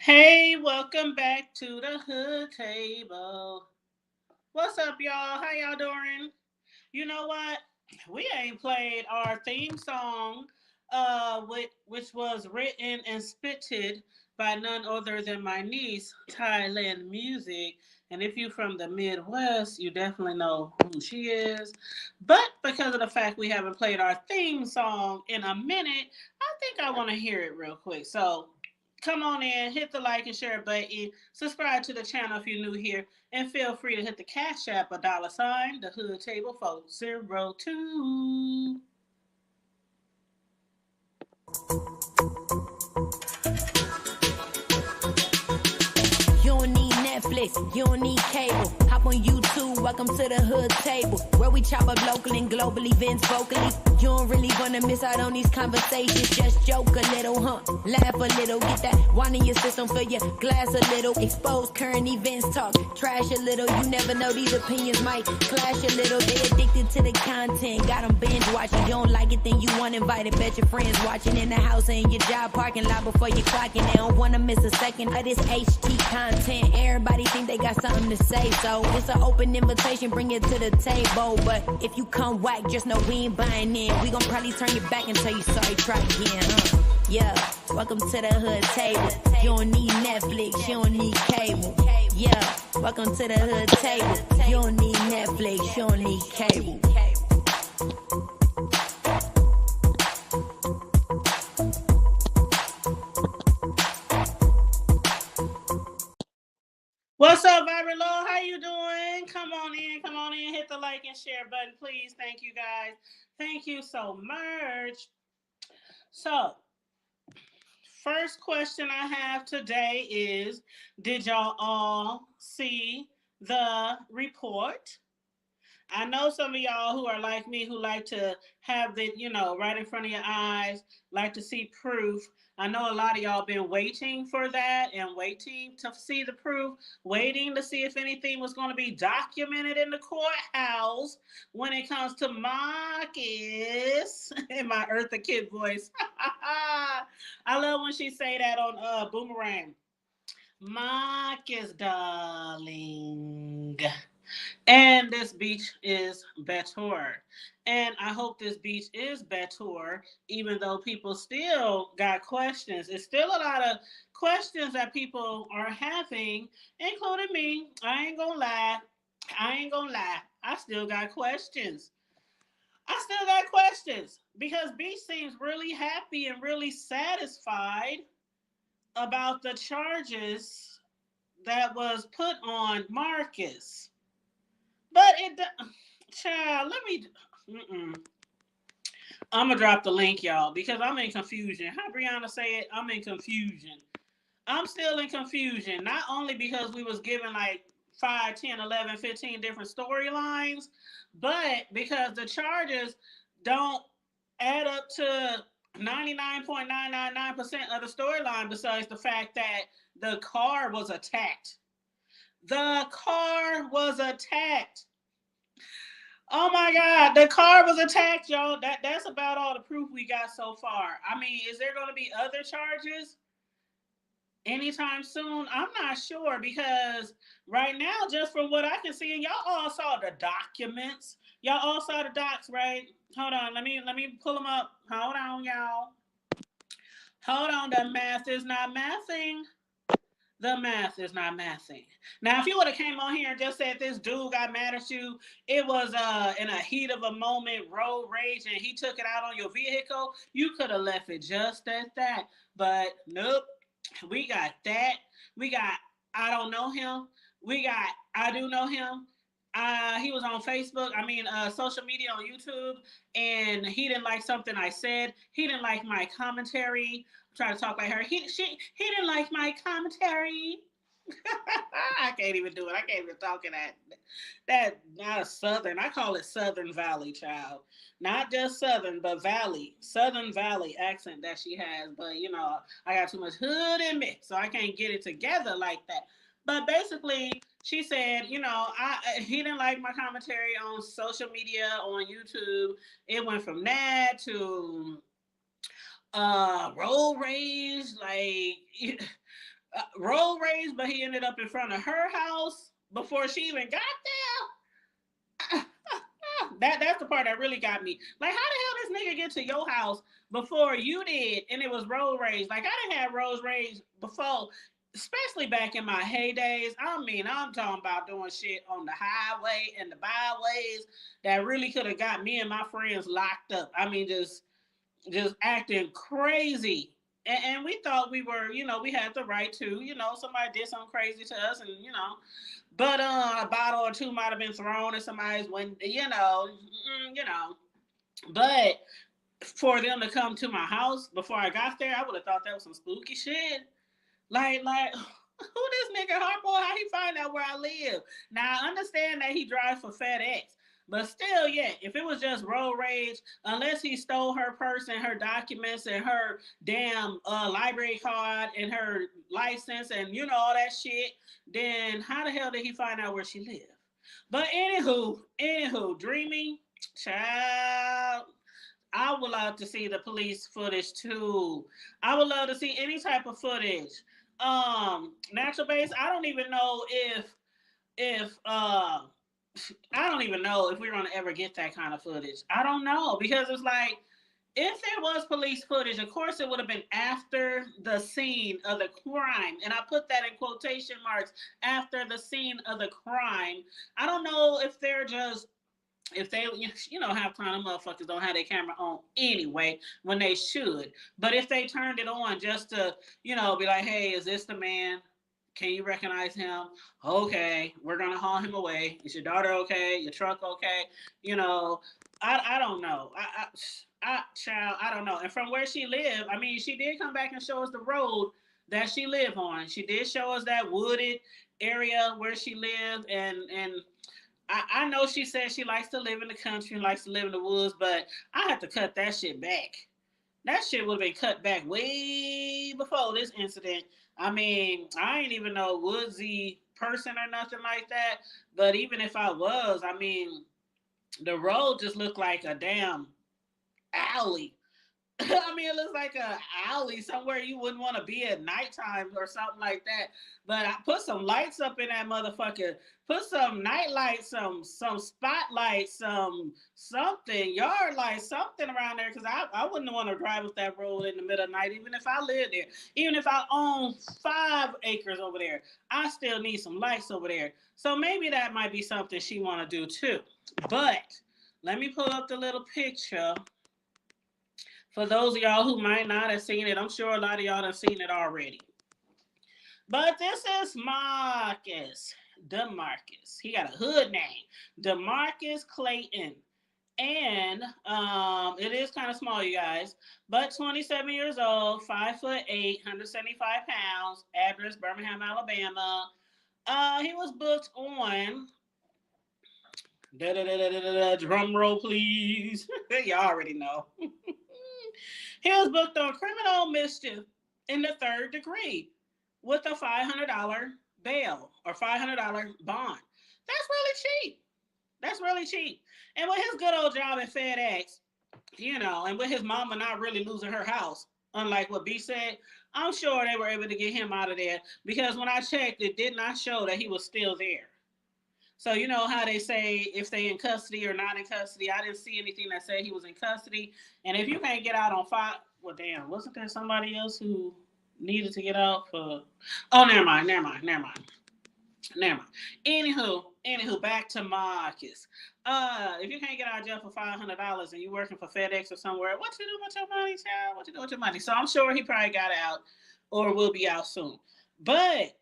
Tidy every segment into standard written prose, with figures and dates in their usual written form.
Hey, welcome back to the Hood Table. What's up, y'all? How y'all doing? You know what? We ain't played our theme song, which was written and spitted by none other than my niece, Thailand Music. And if you're from the Midwest, you definitely know who she is. But because of the fact we haven't played our theme song in a minute, I think I want to hear it real quick. So come on in, hit the like and share button, subscribe to the channel if you're new here, and feel free to hit the Cash App $, the Hood Table 402. You don't need Netflix, you don't need cable. Hop on YouTube, welcome to the Hood Table, where we chop up local and global events vocally. You don't really wanna miss out on these conversations. Just joke a little, laugh a little, get that wine in your system, fill your glass a little. Expose current events, talk trash a little. You never know, these opinions might clash a little. They addicted to the content, got them binge watching. You don't like it, then you want invited. Bet your friends watching in the house and in your job parking lot before you clocking. They don't wanna miss a second of this HT content. Everybody think they got something to say, so it's an open invitation, bring it to the table. But if you come whack, just know we ain't buying in. We gon' probably turn your back and tell you sorry, try again, Yeah, welcome to the Hood Table. You don't need Netflix, you don't need cable. Yeah, welcome to the Hood Table. You don't need Netflix, you don't need cable. What's up, Vibrant Law? How you doing? Come on in, hit the like and share button, please. Thank you, guys. Thank you so much. So, first question I have today is, did y'all all see the report? I know some of y'all who are like me who like to have it, right in front of your eyes, like to see proof. I know a lot of y'all been waiting for that and waiting to see the proof, waiting to see if anything was going to be documented in the courthouse when it comes to Marcus in my Eartha Kid voice. I love when she say that on Boomerang. Marcus, darling. And this beach is better. And I hope this beach is better, even though people still got questions. It's still a lot of questions that people are having, including me. I ain't gonna lie. I still got questions. Because Beach seems really happy and really satisfied about the charges that was put on Marcus. But child, let me. Mm-mm. I'm gonna drop the link, y'all, because I'm in confusion. How Brianna say it? I'm in confusion. I'm still in confusion. Not only because we was given like 5, 10, 11, 15 different storylines, but because the charges don't add up to 99.999% of the storyline. Besides the fact that the car was attacked. The car was attacked. Oh my God, the car was attacked, y'all. That's about all the proof we got so far. I mean, is there going to be other charges anytime soon? I'm not sure because right now, just from what I can see, and y'all all saw the documents. Y'all all saw the docs, right? Hold on, let me pull them up. Hold on, y'all. Hold on, the math is not mathing. The math is not mathing. Now, if you would have came on here and just said this dude got mad at you, it was in a heat of a moment, road rage, and he took it out on your vehicle, you could have left it just at that. But nope, we got that. We got I don't know him. We got I do know him. He was on Facebook, social media on YouTube, and he didn't like something I said. He didn't like my commentary. I'm trying to talk like her. He didn't like my commentary. I can't even do it. I can't even talk in that not a southern. I call it Southern Valley, child. Not just Southern, but Valley, Southern Valley accent that she has. But I got too much hood in me, so I can't get it together like that. But basically, she said, he didn't like my commentary on social media, on YouTube. It went from that to road rage, like road rage, but he ended up in front of her house before she even got there. That's the part that really got me. Like, how the hell this nigga get to your house before you did, and it was road rage? Like, I didn't have road rage before, especially back in my heydays. I mean, I'm talking about doing shit on the highway and the byways that really could have got me and my friends locked up. I mean, just acting crazy. And we thought we were, we had the right to, somebody did something crazy to us, and but a bottle or two might have been thrown at somebody's window, But for them to come to my house before I got there, I would have thought that was some spooky shit. Like, who this nigga Harpo? How he find out where I live? Now I understand that he drives for FedEx, but still, yeah, if it was just road rage, unless he stole her purse and her documents and her damn library card and her license and all that shit, then how the hell did he find out where she lived? But anywho, dreaming, child. I would love to see the police footage too. I would love to see any type of footage. Natural base. I don't even know if I don't even know if we're gonna ever get that kind of footage. I don't know, because it's like, if there was police footage, of course it would have been after the scene of the crime. And I put that in quotation marks, after the scene of the crime. I don't know if they're just, if they, half time motherfuckers don't have their camera on anyway when they should. But if they turned it on just to, be like, hey, is this the man? Can you recognize him? Okay, we're gonna haul him away. Is your daughter okay? Your truck okay? I don't know. Child, I don't know. And from where she lived, I mean, she did come back and show us the road that she lived on. She did show us that wooded area where she lived, and I know she said she likes to live in the country and likes to live in the woods, but I have to cut that shit back. That shit would have been cut back way before this incident. I mean, I ain't even no woodsy person or nothing like that. But even if I was, I mean, the road just looked like a damn alley. I mean, it looks like a alley somewhere you wouldn't want to be at nighttime or something like that. But I put some lights up in that motherfucker. Put some night lights, some spotlights, something, yard lights, something around there. Because I wouldn't want to drive up that road in the middle of the night, even if I lived there. Even if I own 5 acres over there, I still need some lights over there. So maybe that might be something she want to do too. But let me pull up the little picture. For those of y'all who might not have seen it, I'm sure a lot of y'all have seen it already. But this is DeMarkus. He got a hood name, DeMarkus Clayton. And it is kind of small, you guys. But 27 years old, 5'8", 175 pounds, address Birmingham, Alabama. He was booked on... Drum roll, please. Y'all already know. He was booked on criminal mischief in the 3rd degree with a $500 bail or $500 bond. That's really cheap. That's really cheap. And with his good old job at FedEx, and with his mama not really losing her house, unlike what B said, I'm sure they were able to get him out of there, because when I checked, it did not show that he was still there. So you know how they say if they in custody or not in custody? I didn't see anything that said he was in custody. And if you can't get out on file, well, damn, wasn't there somebody else who needed to get out for? Oh, never mind. Anywho, back to Marcus. If you can't get out of jail for $500 and you working for FedEx or somewhere, what you do with your money, child? What you do with your money? So I'm sure he probably got out or will be out soon. But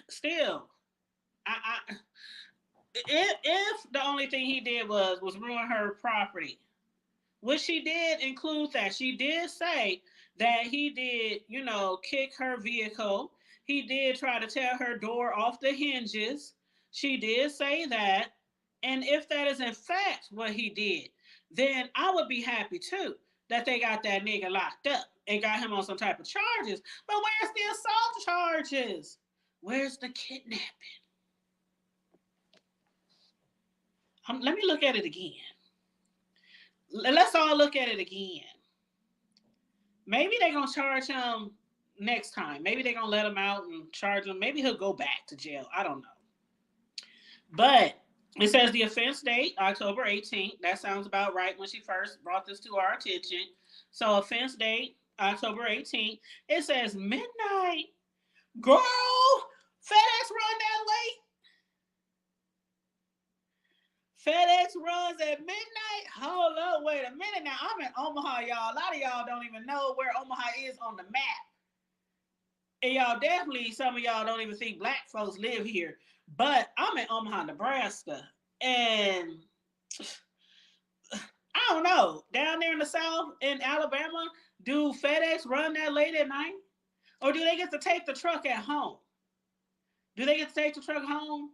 still, if the only thing he did was ruin her property, which she did include that. She did say that he did, kick her vehicle. He did try to tear her door off the hinges. She did say that. And if that is in fact what he did, then I would be happy too that they got that nigga locked up and got him on some type of charges. But where's the assault charges? Where's the kidnapping? Let me look at it again. Let's all look at it again. Maybe they're going to charge him next time. Maybe they're gonna let him out and charge him. Maybe he'll go back to jail. I don't know. But it says the offense date, October 18th. That sounds about right when she first brought this to our attention. So offense date, October 18th. It says midnight. Girl, FedEx run that late. FedEx runs at midnight. Hold up, wait a minute. Now I'm in Omaha, y'all. A lot of y'all don't even know where Omaha is on the map. And y'all definitely, some of y'all don't even think black folks live here. But I'm in Omaha, Nebraska. And I don't know. Down there in the South, in Alabama, do FedEx run that late at night? Or do they get to take the truck at home? Do they get to take the truck home?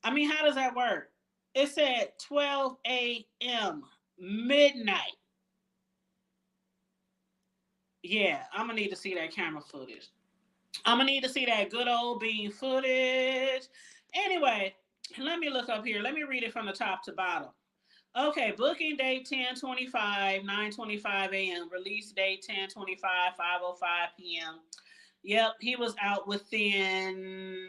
I mean, how does that work? It said 12 a.m. midnight. Yeah, I'm going to need to see that camera footage. I'm going to need to see that good old bean footage. Anyway, let me look up here. Let me read it from the top to bottom. Okay, booking date 10/25, 9:25 a.m. Release date 10/25, 5:05 p.m. Yep, he was out within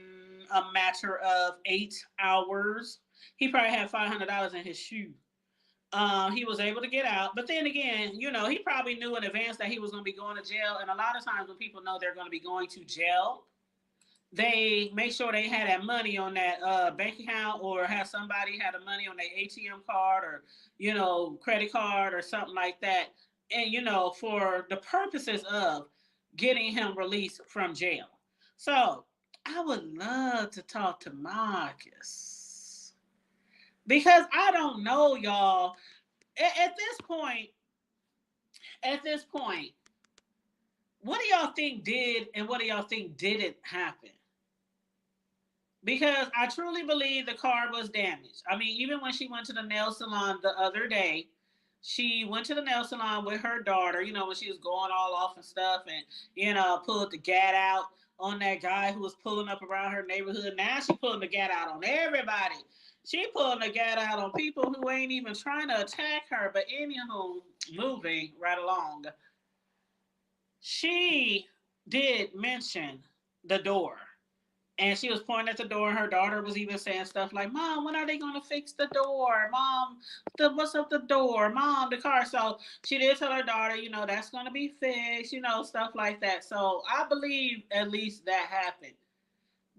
a matter of 8 hours. He probably had $500 in his shoe. He was able to get out. But then again, you know, he probably knew in advance that he was going to be going to jail. And a lot of times when people know they're going to be going to jail, they make sure they had that money on that bank account, or have somebody had the money on their ATM card, or, you know, credit card or something like that. And, you know, for the purposes of getting him released from jail. So I would love to talk to Marcus, because I don't know, y'all. At this point, what do y'all think did and what do y'all think didn't happen? Because I truly believe the car was damaged. I mean, even when she went to the nail salon the other day, she went to the nail salon with her daughter, you know, when she was going all off and stuff, and, you know, pulled the gat out on that guy who was pulling up around her neighborhood. Now she pulling the gat out on everybody. She pulling the gat out on people who ain't even trying to attack her. But anywho, moving right along, she did mention the door. And she was pointing at the door. Her daughter was even saying stuff like, Mom, when are they going to fix the door? Mom, what's up the door? Mom, the car. So she did tell her daughter, you know, that's going to be fixed, you know, stuff like that. So I believe at least that happened.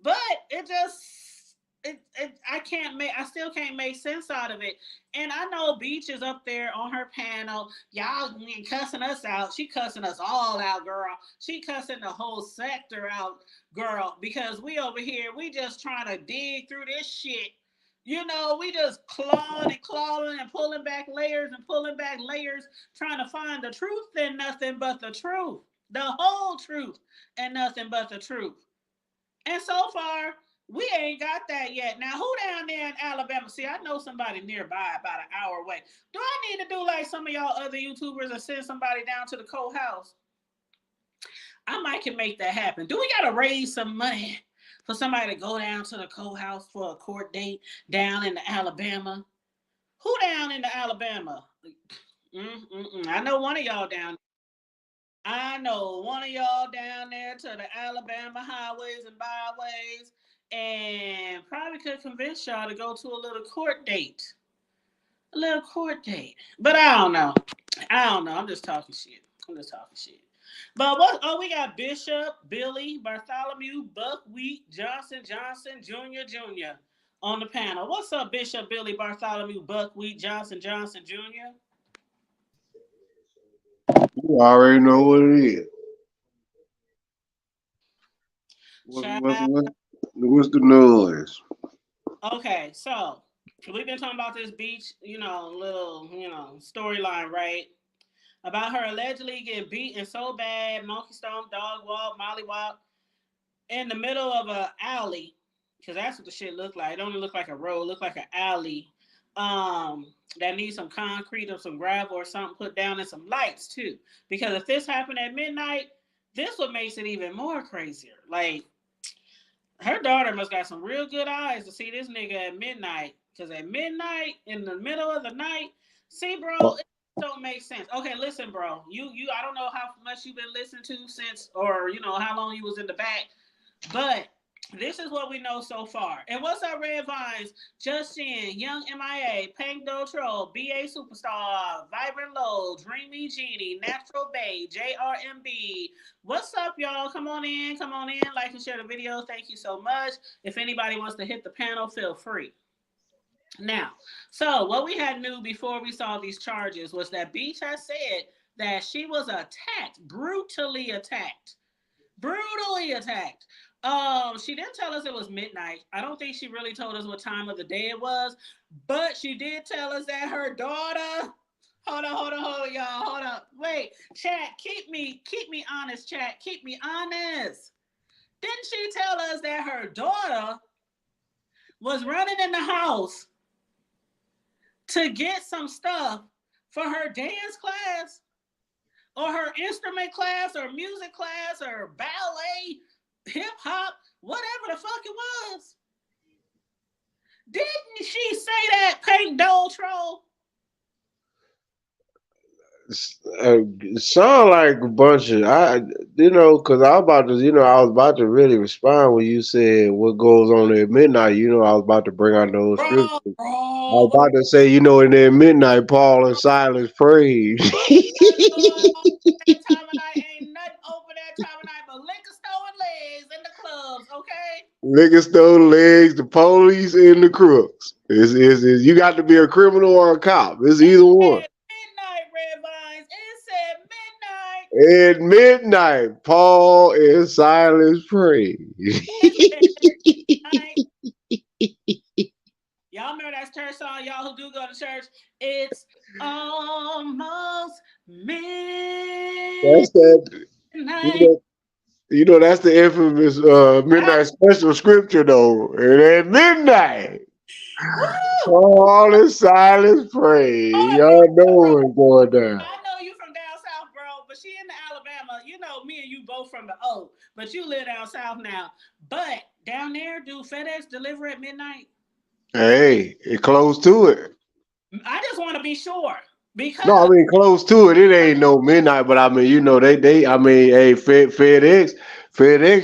But it just, I still can't make sense out of it. And I know Beach is up there on her panel. Y'all cussing us out. She cussing us all out, girl. She cussing the whole sector out, girl, because we over here, we just trying to dig through this shit. You know, we just clawing and pulling back layers, trying to find the truth and nothing but the truth. The whole truth and nothing but the truth. And so far, we ain't got that yet. Now, who down there in Alabama? See, I know somebody nearby, about an hour away. Do I need to do like some of y'all other YouTubers and send somebody down to the courthouse? I might can make that happen. Do we got to raise some money for somebody to go down to the courthouse for a court date down in the Alabama? Who down in the Alabama? I know one of y'all down. I know one of y'all down there to the Alabama highways and byways, and probably could convince y'all to go to a little court date. A little court date. But I don't know. I don't know. I'm just talking shit. But what? Oh, we got Bishop, Billy, Bartholomew, Buckwheat, Johnson, Jr. on the panel. What's up, Bishop, Billy, Bartholomew, Buckwheat, Johnson, Jr.? You already know what it is. What's the noise? Okay, so we've been talking about this Beach, little, storyline, right? About her allegedly getting beaten so bad, monkey stomp, dog walk, molly walk, in the middle of an alley, because that's what the shit looked like. It don't look like a road, it looked like an alley. That needs some concrete or some gravel or something put down, and some lights too. Because if this happened at midnight, this what makes it even more crazier. Like, her daughter must got some real good eyes to see this nigga at midnight. Because at midnight, in the middle of the night, see, bro, don't make sense. Okay, listen, bro. I don't know how much you've been listening to since, or how long you was in the back, but this is what we know so far. And what's up, Red Vines? Justin, Young MIA, Pink Do Troll, BA Superstar, Vibrant Low, Dreamy Genie, Natural Bay, JRMB. What's up, y'all? Come on in, like and share the video. Thank you so much. If anybody wants to hit the panel, feel free. Now, so what we had knew before we saw these charges was that Beach has said that she was attacked, brutally attacked. She didn't tell us it was midnight. I don't think she really told us what time of the day it was, but she did tell us that her daughter. Hold on, y'all. Hold up. Wait, chat, keep me honest, chat. Keep me honest. Didn't she tell us that her daughter was running in the house to get some stuff for her dance class or her instrument class or music class or ballet, hip hop, whatever the fuck it was? Didn't she say that, Pink Dole Troll? Sound like a bunch of because I was about to really respond when you said what goes on at midnight. I was about to bring out those scriptures. I was about to say, in that midnight, Paul and Silas prayed. That time of night ain't nothing open that time of night but liquor store and legs in the clubs, okay? Liquor store legs, the police, and the crooks. You got to be a criminal or a cop. It's either one. Midnight, Red Vines. It said midnight. At midnight, Paul and Silas prayed. Y'all remember that church song, y'all who do go to church? It's almost midnight. That's that. That's the infamous midnight special scripture, though. And at midnight, Paul and Silas prayed. Y'all know what's going down. I know you from down south, bro, but she in Alabama. Me and you both from the O, but you live down south now. But down there, do FedEx deliver at midnight? Hey, it close to it. I just want to be sure. Because no, I mean close to it. It ain't no midnight, but I mean, hey, FedEx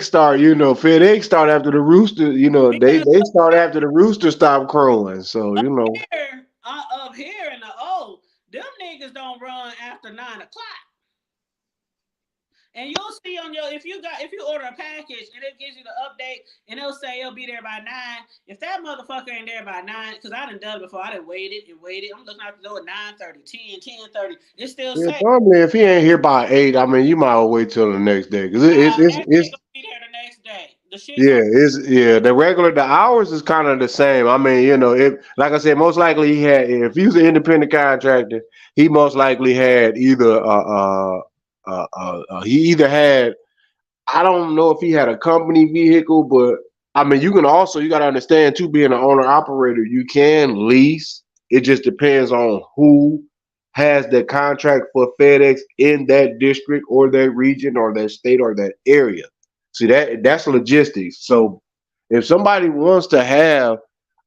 start, FedEx start after the rooster, they start after the rooster stop crowing. So, up here in the O, them niggas don't run after 9 o'clock. And you'll see on if you order a package and it gives you the update and it'll say it'll be there by 9. If that motherfucker ain't there by 9, because I done it before, I done waited. I'm looking out the door at 9:30, 10:30. It's still safe. Normally, if he ain't here by 8, I mean, you might well wait till the next day because it's gonna be there the next day. The hours is kind of the same. I mean, if like I said, most likely if he was an independent contractor, he most likely had either he either had, I don't know if he had a company vehicle, but I mean, you got to understand too, being an owner operator, you can lease. It just depends on who has the contract for FedEx in that district or that region or that state or that area. See, that's logistics. So if somebody wants to have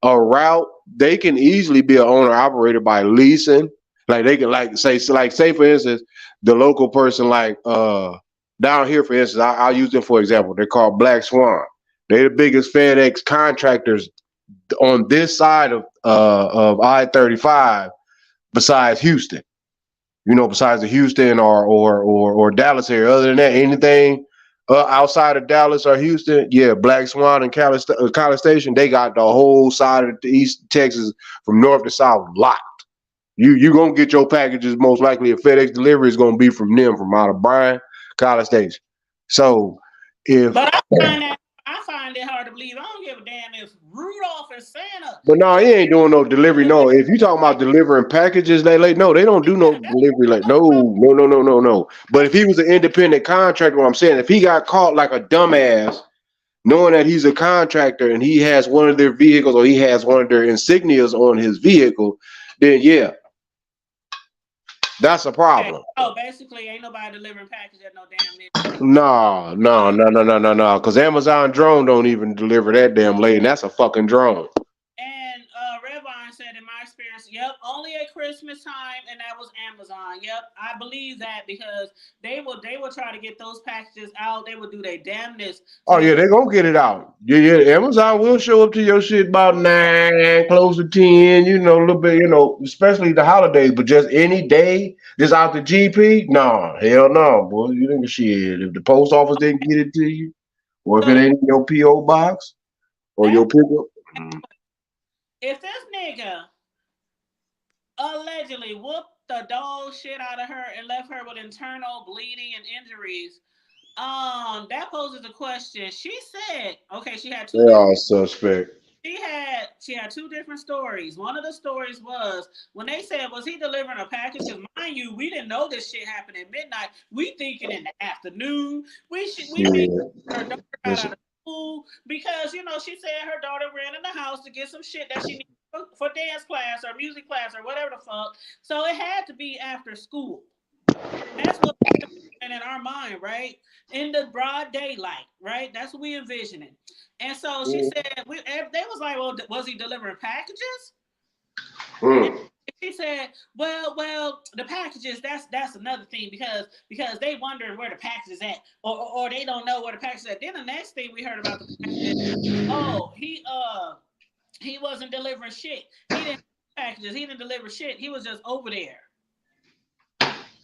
a route, they can easily be an owner operator by leasing. Like they can say for instance, the local person down here, for instance, I'll use them for example. They're called Black Swan. They're the biggest FedEx contractors on this side of I-35 besides Houston. Besides the Houston or Dallas area. Other than that, anything outside of Dallas or Houston, Black Swan and College Station, they got the whole side of the East Texas from north to south locked. You gonna get your packages most likely. A FedEx delivery is gonna be from them, from out of Bryan, College Station. So but I find it hard to believe. I don't give a damn if Rudolph and Santa. But no, he ain't doing no delivery. No, if you talking about delivering packages, they don't do no delivery. No. But if he was an independent contractor, what I'm saying, if he got caught like a dumbass, knowing that he's a contractor and he has one of their vehicles or he has one of their insignias on his vehicle, then that's a problem. Okay. Oh, basically, ain't nobody delivering packages at no damn midnight. No. Because Amazon drone don't even deliver that damn late, and that's a fucking drone. And Redvine said in my experience. Yep, only at Christmas time, and that was Amazon. Yep, I believe that because they will try to get those packages out. They will do their damnness to Oh get yeah, they gonna get it out. Yeah. Amazon will show up to your shit about 9, close to 10. A little bit. Especially the holidays. But just any day, just out the GP. Nah, hell no, boy. You think shit. If the post office didn't get it to you, or if it so ain't in your PO box or that your pickup. if this nigga allegedly whooped the dog shit out of her and left her with internal bleeding and injuries. That poses a question. She said, okay, she had They two different are suspect. she had two different stories. One of the stories was when they said, was he delivering a package? Because mind you, we didn't know this shit happened at midnight. We thinking in the afternoon. We think Yeah. her daughter got Listen. out of school because she said her daughter ran in the house to get some shit that she needed for dance class or music class or whatever the fuck. So it had to be after school. That's what in our mind, right? In the broad daylight, right? That's what we envisioning. And so she said, they was like, well, was he delivering packages? And Mm. she said, well, the packages, that's another thing because they wondering where the package is at, or they don't know where the package is at. Then the next thing we heard about the packages, oh, he wasn't delivering shit. He didn't packages, he didn't deliver shit. He was just over there.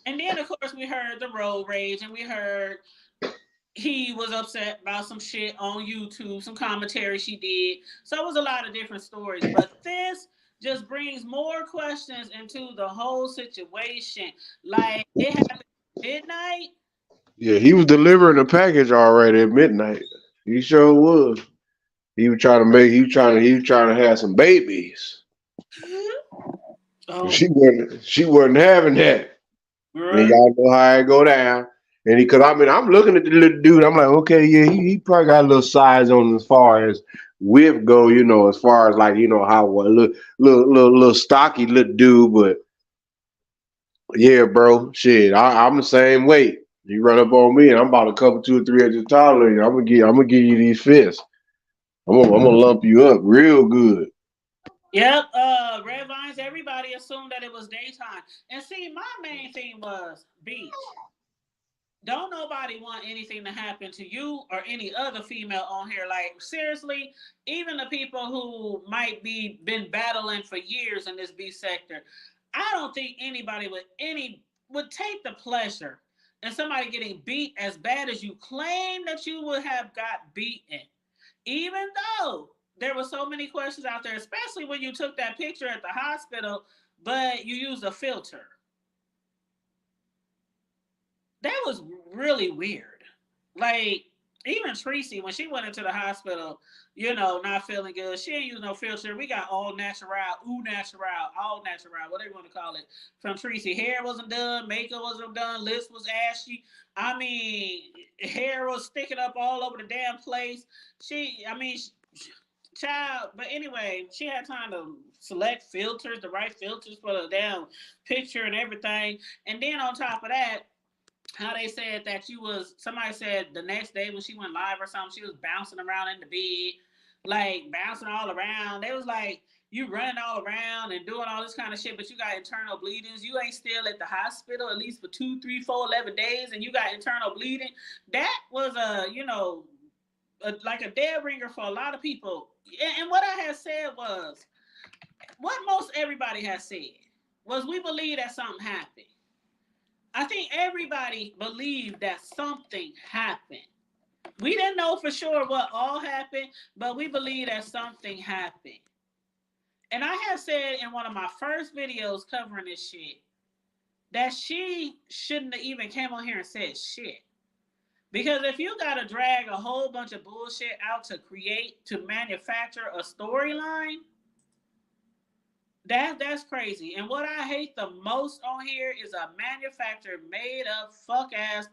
And then, of course, we heard the road rage, and we heard he was upset about some shit on YouTube, some commentary she did. So it was a lot of different stories. But this just brings more questions into the whole situation. Like, it happened at midnight. Yeah, he was delivering a package already at midnight. He sure was. He was trying to have some babies. Oh, She wasn't having that. And girl. y'all know how it go down. And because I'm looking at the little dude, I'm like, okay, yeah, he probably got a little size on him as far as width go, as far as like, how what little stocky little dude, but yeah, bro, shit, I'm the same weight. You run up on me, and I'm about a couple, 2 or 3 inches taller than you. I'm gonna give you these fists. I'm gonna lump you up real good. Yep, Red Vines, everybody assumed that it was daytime. And see, my main thing was beach. Don't nobody want anything to happen to you or any other female on here. Like seriously, even the people who might be been battling for years in this B sector, I don't think anybody would take the pleasure in somebody getting beat as bad as you claim that you would have got beaten. Even though there were so many questions out there, especially when you took that picture at the hospital, but you used a filter. That was really weird. Like even Tracy, when she went into the hospital, not feeling good, she ain't use no filter. We got all natural, all natural, whatever you want to call it, from Tracy. Hair wasn't done, makeup wasn't done, lips was ashy. I mean, hair was sticking up all over the damn place. Child, but anyway, she had time to select filters, the right filters for the damn picture and everything. And then on top of that, how they said that somebody said the next day when she went live or something, she was bouncing around in the bed, like bouncing all around. They was like, you running all around and doing all this kind of shit, but you got internal bleedings. You ain't still at the hospital at least for 2, 3, 4, 11 days, and you got internal bleeding. That was like a dead ringer for a lot of people. And what I had said was, what most everybody has said was, we believe that something happened. I think everybody believed that something happened. We didn't know for sure what all happened, but we believe that something happened. And I have said in one of my first videos covering this shit that she shouldn't have even came on here and said shit. Because if you gotta drag a whole bunch of bullshit out to manufacture a storyline, that's crazy. And what I hate the most on here is a manufactured, made up, punk ass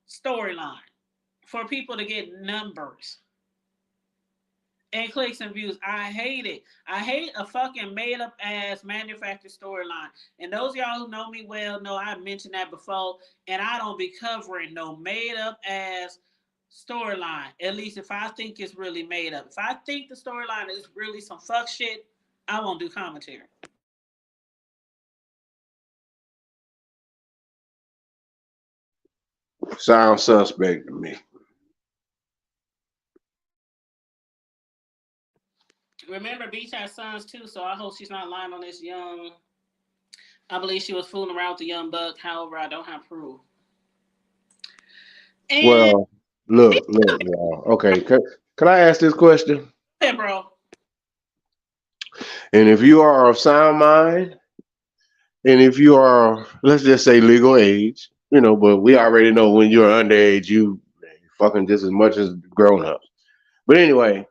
storyline for people to get numbers and clicks and views. I hate it. I hate a fucking made up ass manufactured storyline. And those of y'all who know me well know I mentioned that before. And I don't be covering no made up ass storyline. At least if I think it's really made up. If I think the storyline is really some fuck shit, I won't do commentary. Sounds suspect to me. Remember, Beach has sons too, so I hope she's not lying on this young. I believe she was fooling around with the young buck. However, I don't have proof. And Well, look, y'all. Okay, can I ask this question? hey, bro. And if you are of sound mind, and if you are, let's just say legal age, but we already know when you're underage, you fucking just as much as grown ups. But anyway,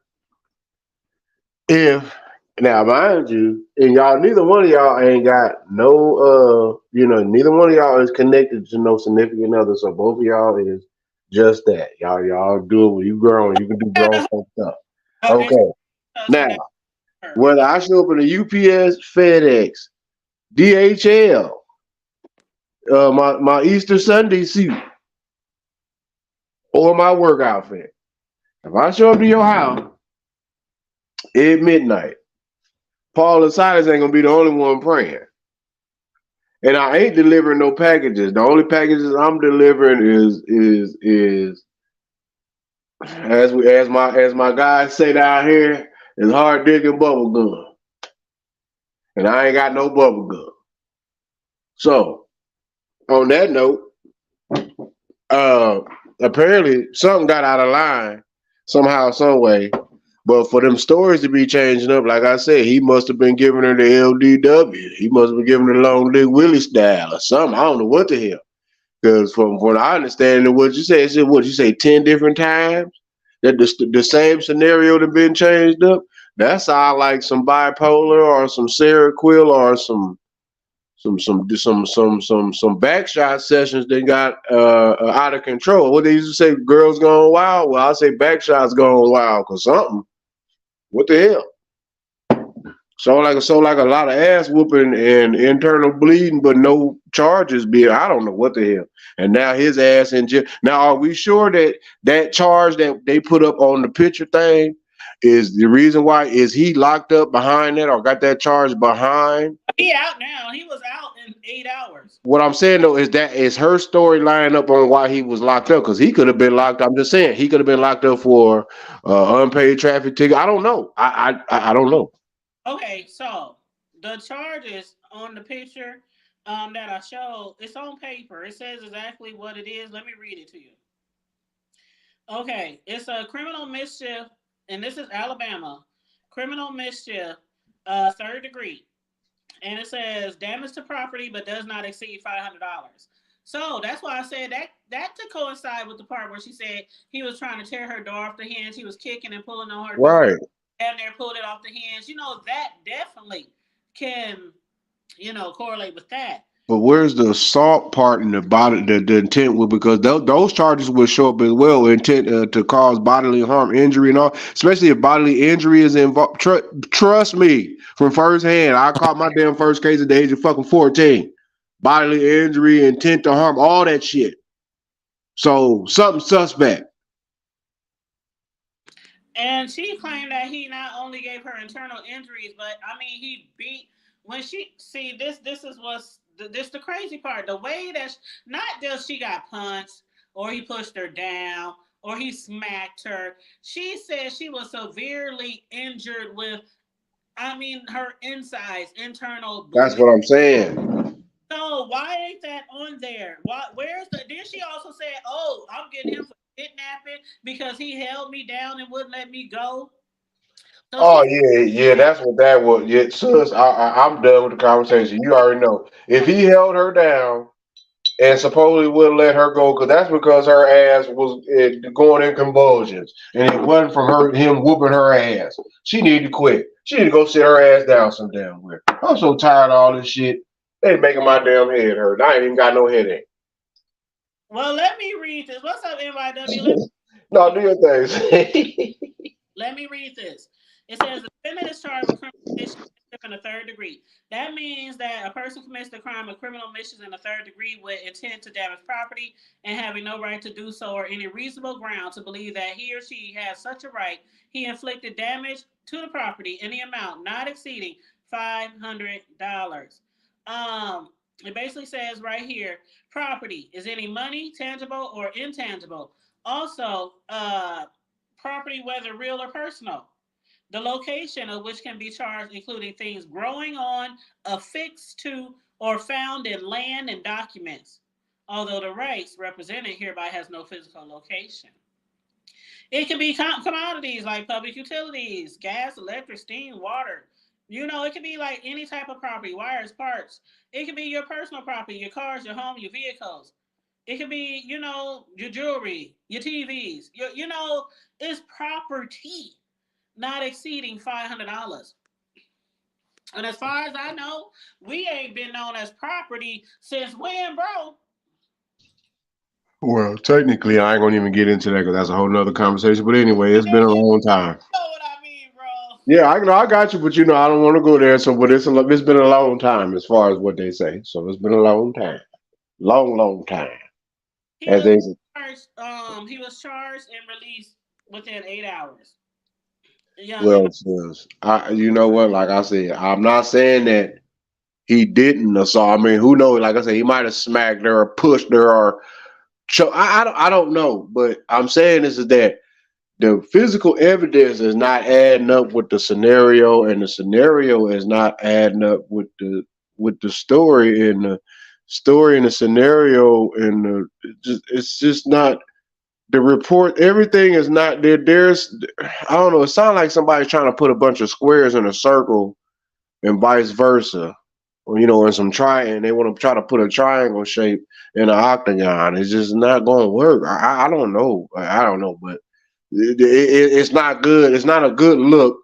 if now mind you, and y'all, neither one of y'all ain't got no, neither one of y'all is connected to no significant other. So both of y'all is just that. Y'all do it when you grown. You can do grown folk stuff. Okay, Okay. Now, that whether I show up in a UPS, FedEx, DHL, my Easter Sunday suit, or my work outfit, if I show up to your house at midnight, Paul and Silas ain't gonna be the only one praying. And I ain't delivering no packages. The only packages I'm delivering is as my guys say down here, is hard digging bubble gum. And I ain't got no bubble gum. So on that note, apparently something got out of line somehow, some way. But for them stories to be changing up, like I said, he must have been giving her the LDW. He must have been giving her the long dick Willie style or something. I don't know what the hell. Because from what I understand, what you say, what you say, 10 different times that the same scenario that been changed up. That sound like some bipolar or some Seroquel or some backshot sessions that got out of control. What they used to say, girls going wild. Well, I say backshots going wild because something. What the hell? So like a lot of ass whooping and internal bleeding, but no charges being. I don't know what the hell. And now his ass in jail. Now, are we sure that charge that they put up on the picture thing is the reason why? Is he locked up behind that or got that charge behind? he out now. He was out in 8 hours. What I'm saying though is her story line up on why he was locked up because he could have been locked. I'm just saying he could have been locked up for unpaid traffic ticket. I don't know. I don't know. Okay, so the charges on the picture that I showed, it's on paper. It says exactly what it is. Let me read it to you. Okay, it's a criminal mischief, and this is Alabama. Criminal mischief, third degree. And it says damage to property but does not exceed $500. So that's why I said that to coincide with the part where she said he was trying to tear her door off the hinge. He was kicking and pulling on her door. Right. And they're pulled it off the hinge. That definitely can, correlate with that. But where's the assault part and the intent with because those charges would show up as well, intent to cause bodily harm, injury, and all. Especially if bodily injury is involved. Trust me, from firsthand, I caught my damn first case at the age of fucking 14. Bodily injury, intent to harm, all that shit. So something suspect. And she claimed that he not only gave her internal injuries, but I mean he beat when she see this. This is what's this the crazy part. The way that not just she got punched or he pushed her down or he smacked her. She said she was severely injured with. I mean her insides, internal. That's what I'm saying. So why ain't that on there? Where's the? Did she also say, "Oh, I'm getting him for kidnapping because he held me down and wouldn't let me go"? So Oh she's yeah, that's what that was. Yeah, sis, I'm done with the conversation. You already know. If he held her down and supposedly wouldn't let her go, that's because her ass was going in convulsions, and it wasn't from him whooping her ass. She need to quit. She need to go sit her ass down some damn where. I'm so tired of all this shit. They making my damn head hurt. I ain't even got no headache. well. Let me read this. What's up, NYW? No, do your thing. Let me read this. It says the defendant is charged with criminal mischief in the third degree. That means that a person commits the crime of criminal mischief in the third degree with intent to damage property and having no right to do so or any reasonable ground to believe that he or she has such a right. He inflicted damage to the property in the amount not exceeding $500. It basically says right here, property is any money, tangible or intangible. Also, property whether real or personal. The location of which can be charged, including things growing on, affixed to, or found in land and documents, although the rights represented hereby has no physical location. It can be commodities like public utilities, gas, electric, steam, water. It can be like any type of property, wires, parts. It can be your personal property, your cars, your home, your vehicles. It could be, your jewelry, your TVs. It's property not exceeding $500. And as far as I know, we ain't been known as property since when, bro? Well, technically, I ain't gonna even get into that because that's a whole nother conversation. But anyway, it's been a You long time. know what I mean, bro. Yeah, I know I got you, but I don't want to go there. So, but it's been a long time as far as what they say. So it's been a long time, long time. He As was they say. charged. He was charged and released within 8 hours. A young man. Well, sis, you know what? Like I said, I'm not saying that he didn't assault. I mean, who knows? Like I said, he might have smacked her or pushed her or I don't know. But I'm saying this is that the physical evidence is not adding up with the scenario, and the scenario is not adding up with the story and the story and the scenario and it's just not the report. Everything is not there. There's I don't know. It sounds like somebody's trying to put a bunch of squares in a circle and vice versa. Or, in some triangle, they want to try to put a triangle shape in an octagon. It's just not going to work. I don't know. I don't know, but it's not good. It's not a good look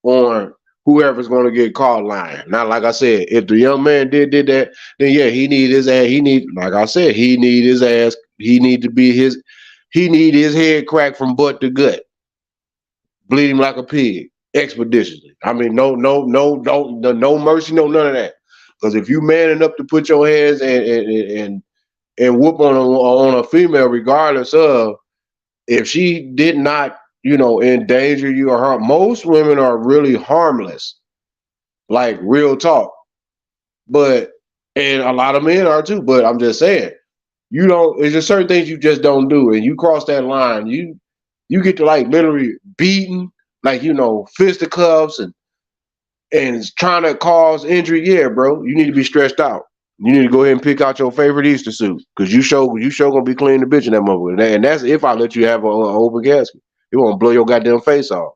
on whoever's going to get caught lying. Now, like I said, if the young man did that, then yeah, he need his ass. He need, like I said, he need his ass. He need to be his. He need his head cracked from butt to gut, bleeding like a pig, expeditiously. I mean, no mercy, no none of that. Because if you man enough to put your hands and whoop on a female, regardless of if she did not, endanger you or harm. Most women are really harmless, like real talk. But and a lot of men are too. But I'm just saying, you don't. There's just certain things you just don't do, and you cross that line, you get to like literally beating, like fisticuffs and trying to cause injury. Yeah, bro, you need to be stressed out. You need to go ahead and pick out your favorite Easter suit because you sure gonna be cleaning the bitch in that motherfucker. And that's if I let you have an open casket. It won't blow your goddamn face off.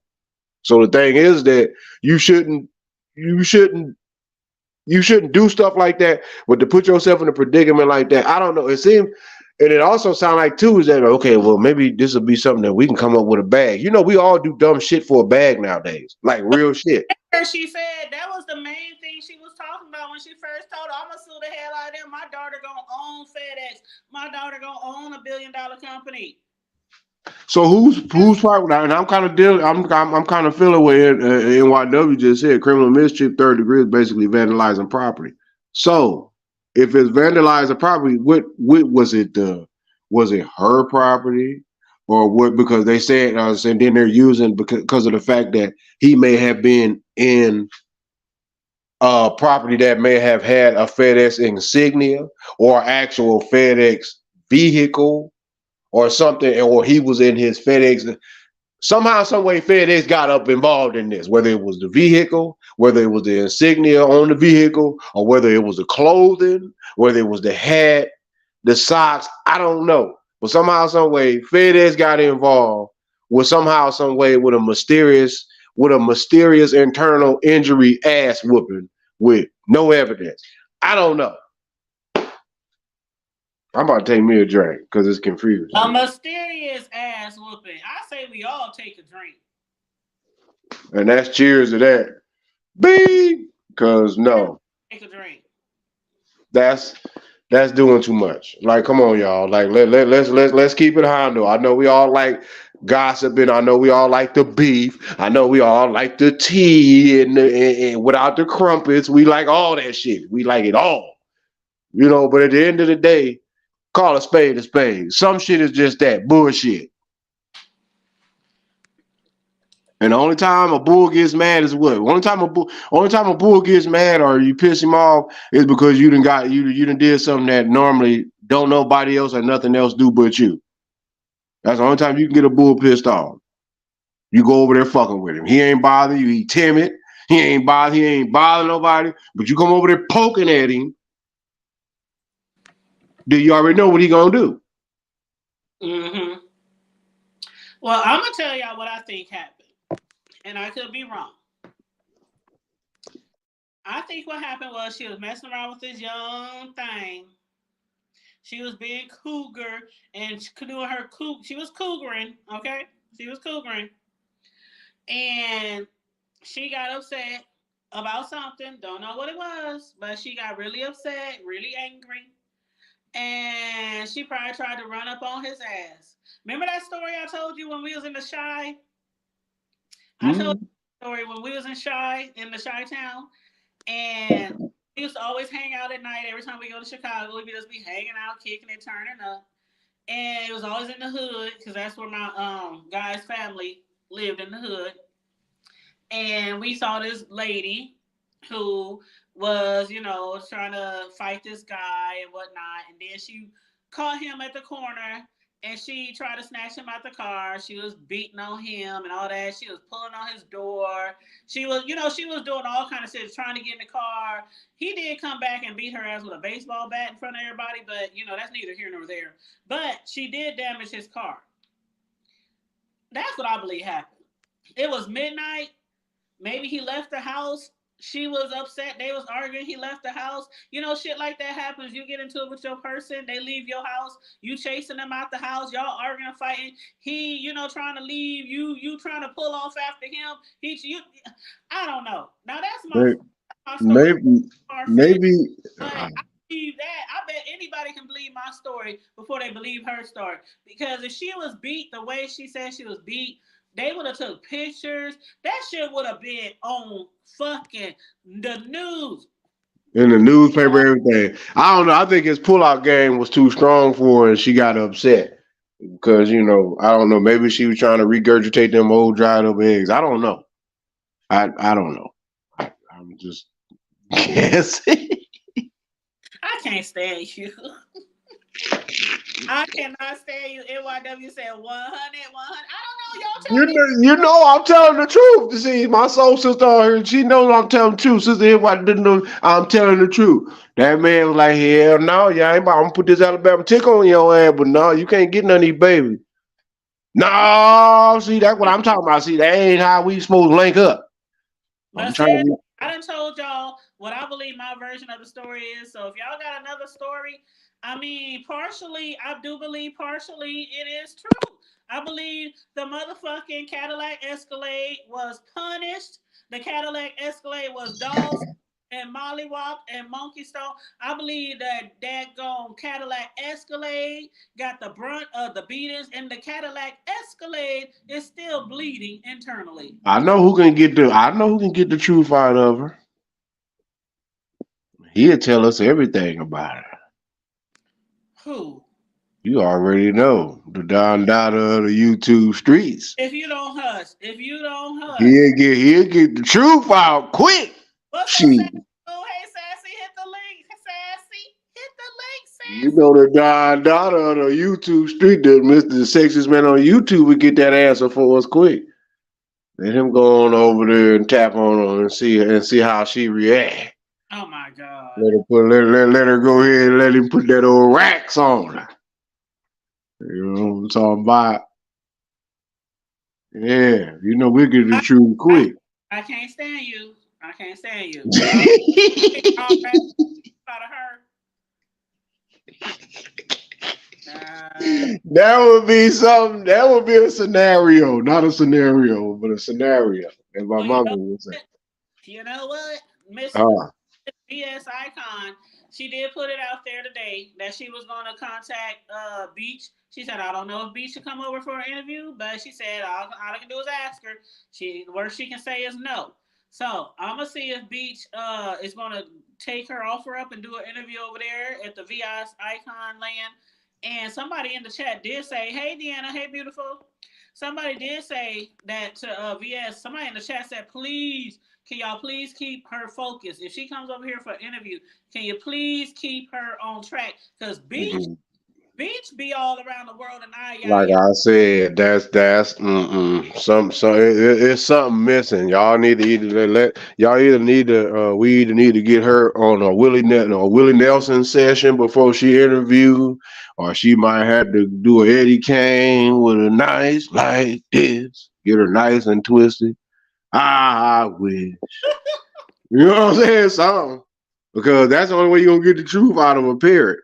So the thing is that you shouldn't you shouldn't you shouldn't do stuff like that. But to put yourself in a predicament like that, I don't know. It seemed, and it also sounds like too is that okay? Well, maybe this will be something that we can come up with a bag. We all do dumb shit for a bag nowadays, like real shit. She said that was the main thing she was talking about when she first told her, I'm gonna sue the hell out of them. My daughter gonna own FedEx. My daughter gonna own $1 billion company. So who's part now? And I'm kind of dealing. I'm kind of feeling what NYW just said. Criminal mischief, third degree is basically vandalizing property. So if it's vandalizing property, what was it? Was it her property, or what? Because they said, and then they're using because of the fact that he may have been in property that may have had a FedEx insignia or actual FedEx vehicle or something, or he was in his FedEx. Somehow, some way, FedEx got up involved in this, whether it was the vehicle, whether it was the insignia on the vehicle, or whether it was the clothing, whether it was the hat, the socks. I don't know. But somehow, some way, FedEx got involved with somehow, some way with a mysterious internal injury ass whooping with no evidence. I don't know. I'm about to take me a drink because it's confusing. A mysterious ass whooping. I say we all take a drink. And that's cheers to that. Beep. Because no. Take a drink. That's doing too much. Like, come on, y'all. Like let's keep it Hondo. I know we all like gossiping. I know we all like the beef. I know we all like the tea and without the crumpets. We like all that shit. We like it all. But at the end of the day, call a spade a spade. Some shit is just that bullshit. And the only time a bull gets mad is what? Only time a bull gets mad or you piss him off is because you done did something that normally don't nobody else or nothing else do but you. That's the only time you can get a bull pissed off. You go over there fucking with him. He ain't bothering you. He timid. He ain't bothering nobody. But you come over there poking at him. Do you already know what he gonna do? Mm-hmm. Well, I'm gonna tell y'all what I think happened, and I could be wrong. I think what happened was she was messing around with this young thing. She was being cougar and doing her she was cougaring, okay? She was cougaring. And she got upset about something. Don't know what it was, but she got really upset, really angry. And she probably tried to run up on his ass. Remember that story I told you when we was in the Chi? I told you the story when we was in the Chi town. And we used to always hang out at night. Every time we go to Chicago, we'd just be hanging out, kicking it, turning up. And it was always in the hood because that's where my guy's family lived, in the hood. And we saw this lady who was, trying to fight this guy and whatnot. And then she caught him at the corner and she tried to snatch him out the car. She was beating on him and all that. She was pulling on his door. She was, she was doing all kind of shit, trying to get in the car. He did come back and beat her ass with a baseball bat in front of everybody, but, that's neither here nor there. But she did damage his car. That's what I believe happened. It was midnight. Maybe he left the house. She was upset. They was arguing. He left the house. Shit like that happens. You get into it with your person. They leave your house. You chasing them out the house. Y'all arguing, fighting. He, trying to leave. You trying to pull off after him. I don't know. Now that's my story. Maybe. But I believe that. I bet anybody can believe my story before they believe her story. Because if she was beat the way she said she was beat, they would have took pictures. That shit would have been on fucking the news. In the newspaper, everything. I don't know. I think his pullout game was too strong for her and she got upset. Because, I don't know. Maybe she was trying to regurgitate them old dried up eggs. I don't know. I don't know. I'm just guessing. I can't stand you. I cannot stand you. NYW said 100. I don't know. Y'all tell me. I'm telling the truth. You see, my soul sister out here, she knows I'm telling the truth. Sister NYW didn't know I'm telling the truth. That man was like, hell no, y'all ain't about, I'm gonna put this Alabama tick on your ass, but no, you can't get none of these babies. No, see, that's what I'm talking about. See, that ain't how we supposed to link up. I done told y'all what I believe my version of the story is. So if y'all got another story, partially, I do believe partially it is true. I believe the motherfucking Cadillac Escalade was punished. The Cadillac Escalade was dogs and mollywop and monkey stone. I believe that daggone Cadillac Escalade got the brunt of the beatings, and the Cadillac Escalade is still bleeding internally. I know who can get the truth out of her. He'll tell us everything about it. Who? You already know. The Don Dada of the YouTube streets. If you don't hush. He'll get the truth out quick. What's up, Sassy? Oh, hey, Sassy, hit the link. Sassy. You know the Don Dada of the YouTube street, the Mr. Sexiest Man on YouTube would get that answer for us quick. Let him go on over there and tap on her and see how she react. Oh my God! Let her go ahead and let him put that old racks on her. You know what I'm talking about? Yeah, we'll get the truth quick. I can't stand you. That would be something. That would be a scenario, not a scenario, but a scenario. As my mama would say. You know what, Miss BS Icon? she did put it out there today that she was going to contact Beach. She said, I don't know if Beach should come over for an interview, but she said all I can do is ask her. The worst she can say is no. So I'm gonna see if Beach is gonna take her offer up and do an interview over there at the VI's Icon Land. And somebody in the chat did say, "Hey Deanna, hey beautiful." Somebody did say that to VS. Somebody in the chat said, "Please, can y'all please keep her focused? If she comes over here for an interview, can you please keep her on track? Because Beach be all around the world and Like I said, that's it's something missing. Y'all need to either y'all either need to we either need to get her on a Willie Nelson session before she interview, or she might have to do an Eddie Kane with a nice like this, get her nice and twisted. I wish, you know what I'm saying, something, because that's the only way you're gonna get the truth out of a parrot.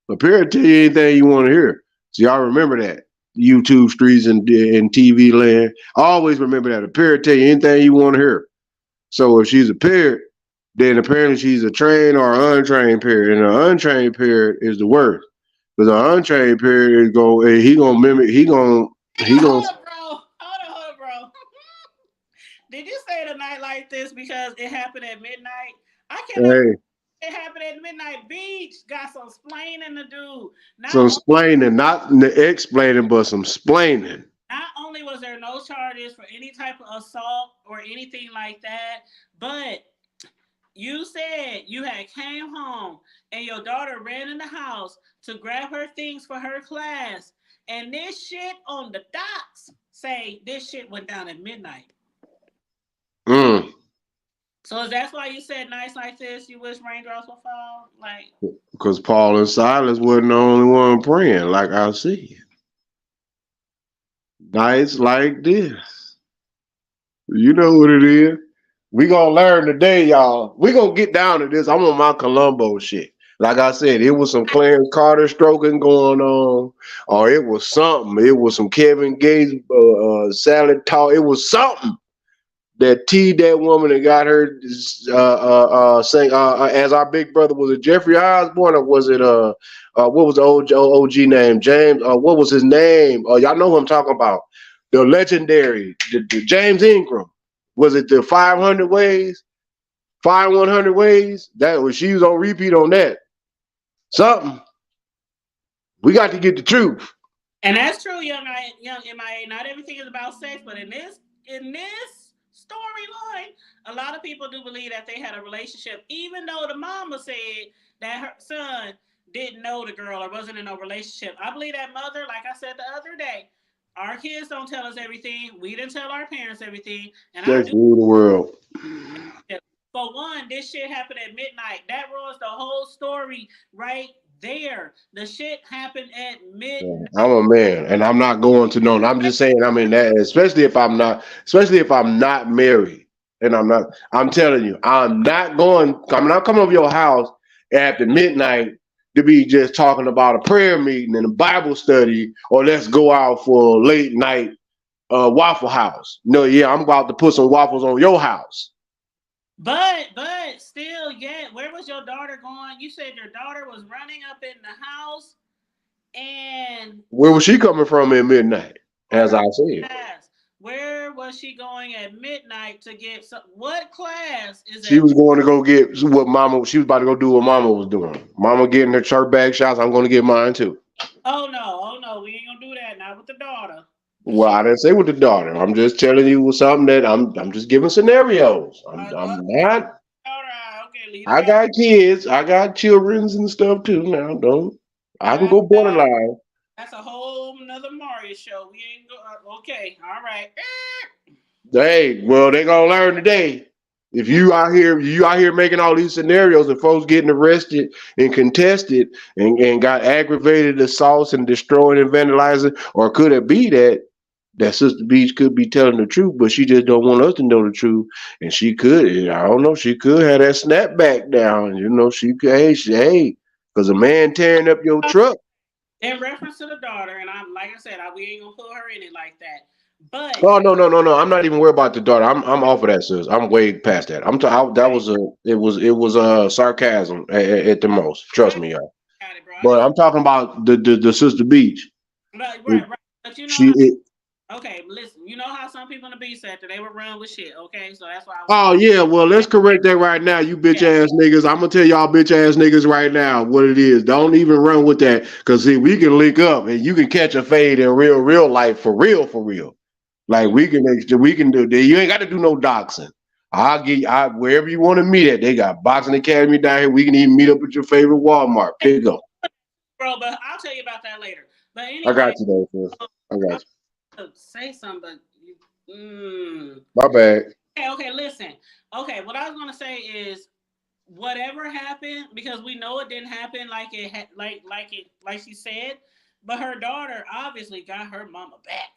A parrot tell you anything you want to hear. So y'all remember that. YouTube streets and TV land. Always remember that. A parrot tell you anything you want to hear. So if she's a parrot, then apparently she's a trained or untrained parrot. And an untrained parrot is the worst. Because an untrained parrot is he gonna mimic, he gonna Hold up, bro. Hold up, bro. Did you say it a night like this because it happened at midnight? I cannot. hey, It happened at midnight. Beach got some splaining to do. some splaining, not explaining, but some splaining. Not only was there no charges for any type of assault or anything like that, but you said you had came home and your daughter ran in the house to grab her things for her class, and this shit on the docs say this shit went down at midnight. So that's why you said nights like this, you wish raindrops would fall? Like, because Paul and Silas wasn't the only one praying, like I said. Nights like this. You know what it is. We gonna learn today, y'all. We gonna get down to this. I'm on my Columbo shit. Like I said, it was some Clarence Carter stroking going on, or it was something. It was some Kevin Gates salad talk. It was something that teed that woman and got her saying, as our big brother, was it Jeffrey Osborne, or was it what was the OG name? James, what was his name? Y'all know who I'm talking about. The legendary, the James Ingram. Was it the 500 ways? 100 ways? That was, she was on repeat on that. Something. We got to get the truth. and that's true, young MIA. Not everything is about sex, but in this storyline, a lot of people do believe that they had a relationship, even though the mama said that her son didn't know the girl or wasn't in a relationship. I believe that mother, like I said the other day, our kids don't tell us everything. We didn't tell our parents everything. And Let's rule the world. For one, this shit happened at midnight. That ruins the whole story right there. The shit happened at midnight. I'm a man, and I'm not going to know. I'm just saying, I mean that, especially if I'm not married, and I'm telling you, I'm not coming over your house after midnight to be just talking about a prayer meeting and a Bible study, or let's go out for a late night Waffle House. No, yeah, I'm about to put some waffles on your house. But still, yeah, where was your daughter going? You said your daughter was running up in the house, and where was she coming from at midnight? As I said, where was she going at midnight to get some? What class is she was going to go get what Mama? She was about to go do what Mama was doing. Mama getting her church bag shots. I'm going to get mine too. Oh no, we ain't gonna do that. Not with the daughter. Well, I didn't say with the daughter. I'm just telling you something that I'm just giving scenarios. I'm not. Okay, I got kids. I got childrens and stuff too. Now, don't. I can go borderline. That's a whole nother Mario show. We ain't go. Okay, all right. Hey, well, they gonna learn today. If you out here making all these scenarios and folks getting arrested and contested and got aggravated assaults and destroying and vandalizing, or could it be that Sister Beach could be telling the truth, but she just don't want us to know the truth, and she could, I don't know, she could have that snapback down, you know, she could, hey, because a man tearing up your truck. In reference to the daughter, and I'm like I said, we ain't gonna put her in it like that. But Oh no. I'm not even worried about the daughter. I'm off of that, sis. I'm way past that. That was sarcasm at the most. Trust I me, y'all. got it, bro. I But just I'm talking about the sister Beach. right. But you know She how it, okay, listen, you know how some people in the B sector they would run with shit, okay? So that's why I was Oh yeah, well let's correct that right now, you bitch yeah. ass niggas. I'm gonna tell y'all bitch ass niggas right now what it is. Don't even run with that, cause see we can link up and you can catch a fade in real life for real. Like Mm. we can do. You ain't got to do no doxing. I'll get wherever you want to meet at. They got boxing academy down here. We can even meet up at your favorite Walmart. Pick up. Bro, but I'll tell you about that later. But I got anyway, you though, sis. I I got to say something, but you. My bad. okay, listen. Okay, what I was gonna say is whatever happened, because we know it didn't happen like she said, but her daughter obviously got her mama back.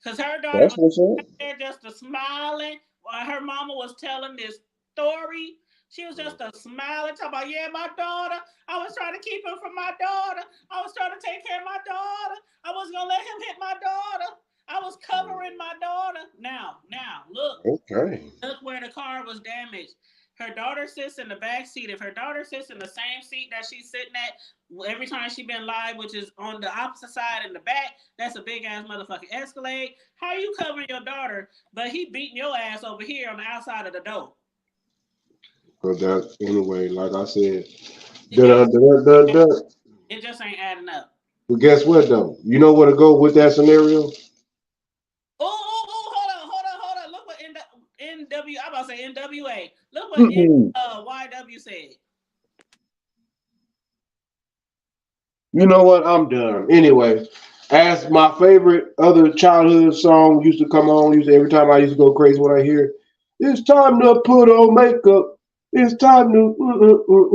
Because her daughter That's was what's up. there just a smiling while her mama was telling this story. She was just a smiling, talking about, yeah, my daughter. I was trying to keep him from my daughter. I was trying to take care of my daughter. I wasn't going to let him hit my daughter. I was covering my daughter. Now, Okay. look where the car was damaged. Her daughter sits in the back seat. If her daughter sits in the same seat that she's sitting at every time she been live, which is on the opposite side in the back, that's a big ass motherfucking Escalade. How you covering your daughter, but he beating your ass over here on the outside of the door? But that anyway, like I said, It, da. it just ain't adding up. But guess what though? You know where to go with that scenario? Hold on. Look what NW. I'm about to say NWA. Look what Mm-mm. YW said. You know what? I'm done. Anyway, as my favorite other childhood song used to come on, every time I used to go crazy when I hear it, it's time to put on makeup. It's time to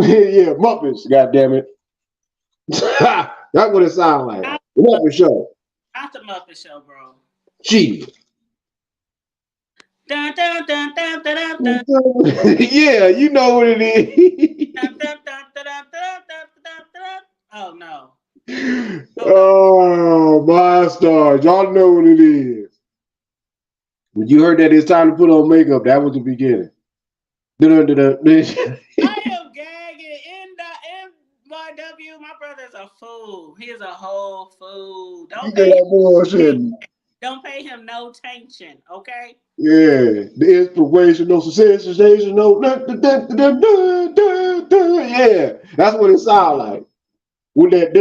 yeah, Muppets, god damn it. That's what it sounds like. Not, Muppet show. not the Muppet Show, bro. Gee. Dun, dun, dun, dun, dun, dun, dun. Yeah, you know what it Dun, is. dun, dun, dun, dun, dun, dun, dun, dun. Oh no. Hold on. Oh, my stars. Y'all know what it is. When you heard that it's time to put on makeup, that was the beginning. Dun-dun-dun-dun. I am gagging in the NYW. My brother's a fool. He is a whole fool. You get that bullshit. Don't pay him no attention, okay? Yeah, the inspirational, sensational. Yeah, that's what it sounds like. With that.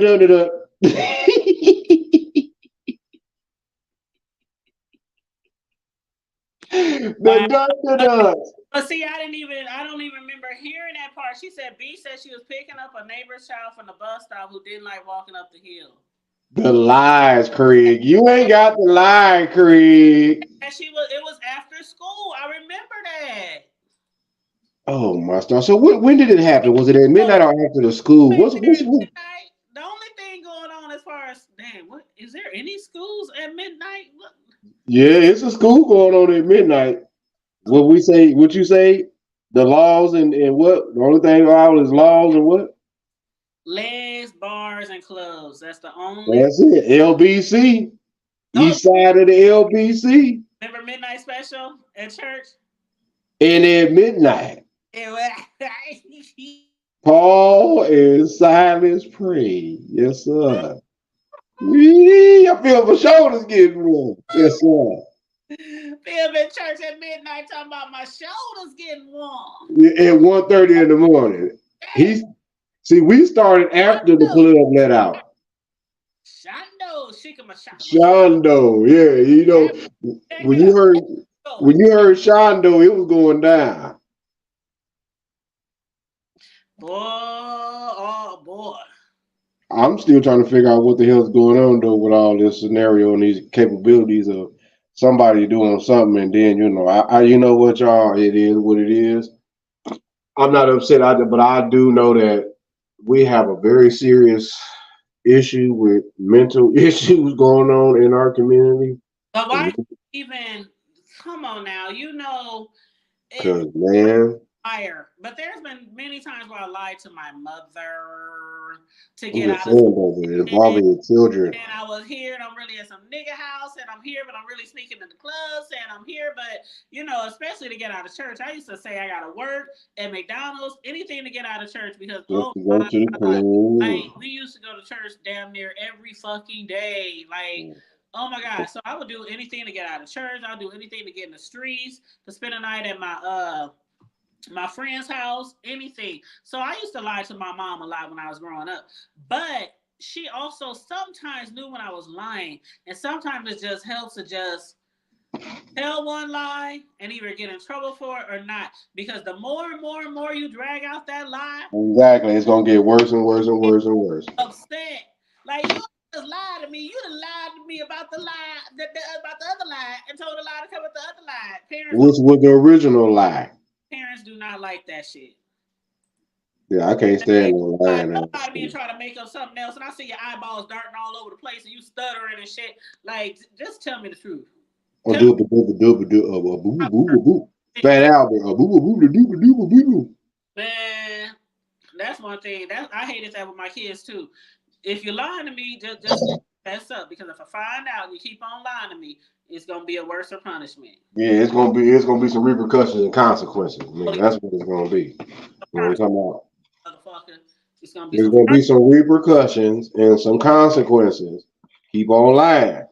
Wow. The But see, I don't even remember hearing that part. She said B said she was picking up a neighbor's child from the bus stop who didn't like walking up the hill. The lies, Craig. You ain't got the lie, Craig. And it was after school. I remember that. Oh my star. So when did it happen? Was it at Oh, midnight or after the school? right there at What? midnight. The only thing going on as far as damn, what is there any schools at midnight? What? Yeah, it's a school going on at midnight. What we say? What you say? The laws and what? The only thing out is laws and what? Legs, bars, and clubs. That's the only. That's it. LBC, Oh, east side of the LBC, remember Midnight Special at church? and at midnight, It was, Paul and Silas pray. Yes, sir. Yee, I feel my shoulders getting warm. Yes, sir. Film in church at midnight talking about my shoulders getting warm. Yeah, at 1:30 in the morning. Hey, We started after the club let out. Shondo, shikama shakama. Shondo, yeah, Check when it you out. heard Go. when you heard Shondo, it was going down. Boy, oh boy. I'm still trying to figure out what the hell's going on though with all this scenario and these capabilities of somebody doing something, and then you know what, y'all, it is what it is. I'm not upset, but I do know that we have a very serious issue with mental issues going on in our community. But why even come on now? You know, it, Because man. liar, but there's been many times where I lied to my mother to I'm get just out of saying, brother, and involving your children. I was here and I'm really at some nigga house and I'm here, but I'm really sneaking in the club saying I'm here, but especially to get out of church. I used to say I gotta work at McDonald's, anything to get out of church because Just oh to go my to the God, club. we used to go to church damn near every fucking day. Like, oh my God. So I would do anything to get out of church. I'll do anything to get in the streets, to spend a night at my friend's house, anything. So I used to lie to my mom a lot when I was growing up. But she also sometimes knew when I was lying. And sometimes it just helps to just tell one lie and either get in trouble for it or not. Because the more and more and more you drag out that lie, Exactly. It's gonna get worse and worse and worse and worse. upset. Like you just lied to me. You done lied to me about the lie, about the other lie, and told the lie to come with the other lie. Which was the original lie? Parents do not like that shit. Yeah, I can't stand no lying Don't ass. lie to me and try to make up something else, and I see your eyeballs darting all over the place and you stuttering and shit. Like, just tell me the truth. Or do a boo boo boo boo boo. Fat Albert. A boo boo boo boo boo boo boo. Man, that's one thing. That I hated that with my kids too. If you're lying to me, just fess up because if I find out and you keep on lying to me, it's gonna be a worse punishment. Yeah, it's gonna be some repercussions and consequences, man. That's what it's gonna be. You know what I'm talking about? Motherfucker, it's gonna be There's some. gonna be some repercussions and some consequences. Keep on lying.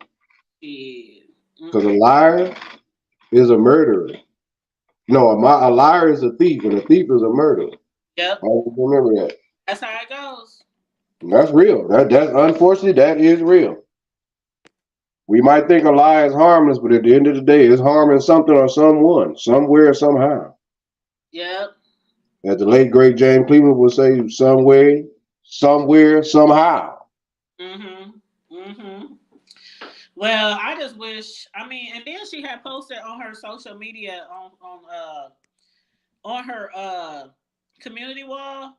Yeah. Because a liar is a murderer. No, a liar is a thief, and a thief is a murderer. Yep. Always remember that. That's how it goes. And that's real. That's unfortunately that is real. We might think a lie is harmless, but at the end of the day, it's harming something or someone, somewhere, somehow. Yep. As the late great James Cleveland would say, some way, somewhere, somehow. Well, I just wish. I mean, and then she had posted on her social media on her community wall.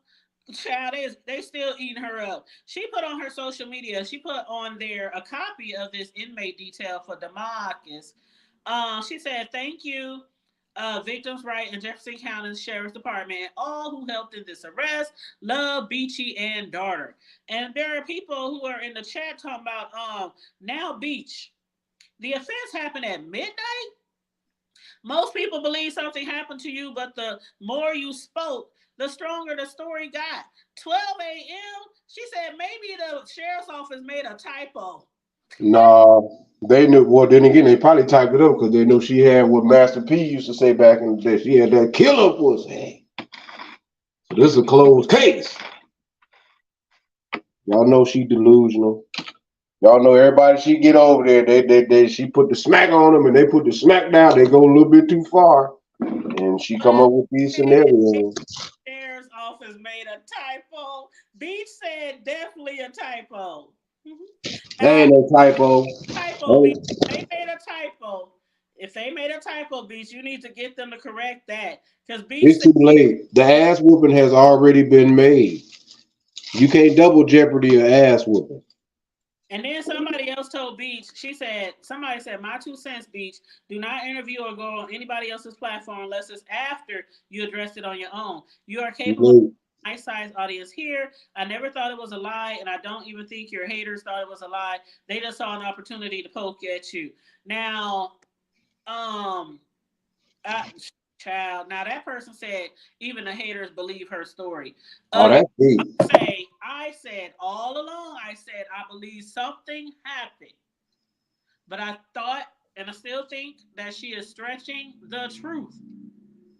Child, they still eating her up. She put on her social media. She put on there a copy of this inmate detail for DeMarkus. She said, "Thank you, Victims' Right and Jefferson County Sheriff's Department, and all who helped in this arrest. Love, Beachy, and daughter." And there are people who are in the chat talking about now Beach. The offense happened at midnight. Most people believe something happened to you, but the more you spoke, the stronger the story got. 12 a.m. She said maybe the sheriff's office made a typo. No, they knew. Well, then again, they probably typed it up because they knew she had what Master P used to say back in the day. She had that killer pussy. So this is a closed case. Y'all know she delusional. Y'all know everybody she get over there. She put the smack on them and they put the smack down. They go a little bit too far, and she come up with these scenarios. Sheriff's office made a typo. Beach said definitely a typo. That ain't no typo. Beach. They made a typo. If they made a typo, Beach, you need to get them to correct that. Because Beach It's too late. The ass whooping has already been made. You can't double jeopardy an ass whooping. And then somebody else told Beach, somebody said, my 2 cents, Beach, do not interview or go on anybody else's platform unless it's after you address it on your own. You are capable of a nice sized audience here. I never thought it was a lie, and I don't even think your haters thought it was a lie. They just saw an opportunity to poke at you. Now, child, now that person said even the haters believe her story. That's deep. I said all along, I believe something happened. But I thought, and I still think, that she is stretching the truth.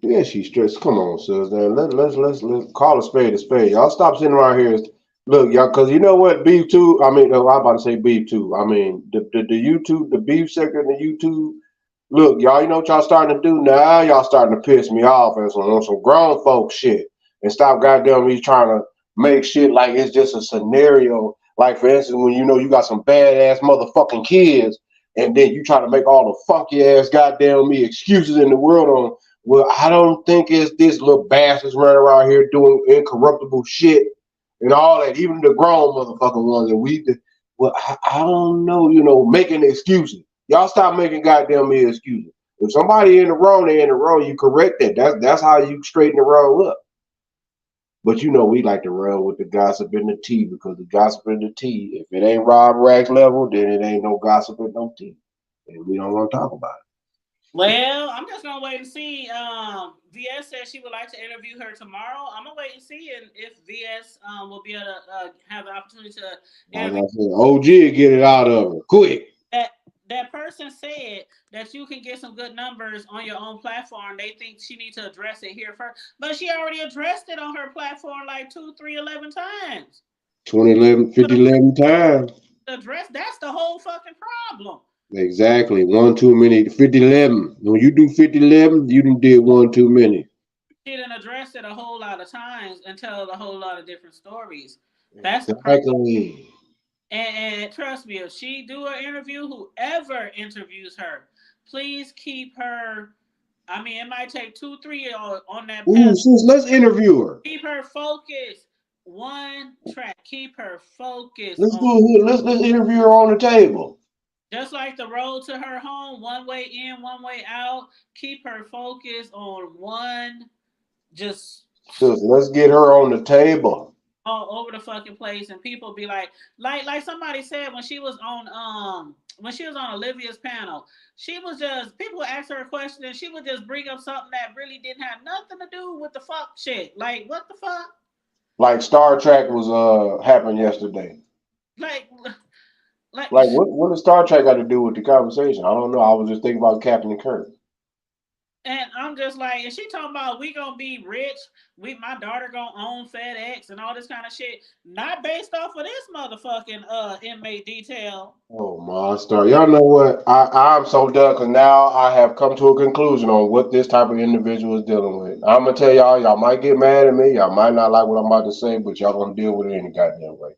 Yeah, she's stretched. Come on, sis. Let's call a spade a spade. Y'all stop sitting around here. Look, y'all, because you know what? Beef too. I mean, I'm about to say beef too. I mean, the YouTube, the beef sector in the YouTube. Look, y'all, you know what y'all starting to do now? Y'all starting to piss me off on some grown folk shit. And stop goddamn me trying to make shit like it's just a scenario. Like, for instance, when you know you got some badass motherfucking kids, and then you try to make all the funky ass goddamn me excuses in the world on, well, I don't think it's this little bastards running around here doing incorruptible shit and all that, even the grown motherfucking ones. And I don't know, making excuses. Y'all stop making goddamn me excuses. If somebody in the wrong, they in the wrong. You correct that. That's how you straighten the wrong up. But you know, we like to run with the gossip and the tea because the gossip and the tea, if it ain't Rob Rack's level, then it ain't no gossip and no tea. And we don't want to talk about it. Well, I'm just gonna wait and see. VS said she would like to interview her tomorrow. I'm gonna wait and see if VS will be able to have the opportunity to interview. Like I said, OG get it out of her quick. That person said that you can get some good numbers on your own platform. They think she needs to address it here first, but she already addressed it on her platform like 2, 3, 11 times. 2011, 50, 11 times. Address that's the whole fucking problem. Exactly. One too many. 50, 11. When you do 50, 11, you done did one too many. She didn't address it a whole lot of times and tell a whole lot of different stories. That's exactly. the problem. And trust me, if she do an interview, whoever interviews her, please keep her. I mean, it might take 2, 3 on that. Ooh, sis, let's interview her. Keep her focused. One track. Keep her focused. Let's interview her on the table. Just like the road to her home, one way in, one way out. Keep her focused on one. Just. Sis, let's get her on the table. All over the fucking place, and people be like somebody said when she was on Olivia's panel, she was just people would ask her a question and she would just bring up something that really didn't have nothing to do with the fuck shit. Like what the fuck? Like Star Trek was happened yesterday. Like what does Star Trek got to do with the conversation? I don't know. I was just thinking about Captain Kirk. And I'm just like, and she talking about we gonna be rich. My daughter gonna own FedEx and all this kind of shit. Not based off of this motherfucking inmate detail. Oh my star! Y'all know what? I'm so done because now I have come to a conclusion on what this type of individual is dealing with. I'm gonna tell y'all might get mad at me. Y'all might not like what I'm about to say, but y'all gonna deal with it any goddamn way.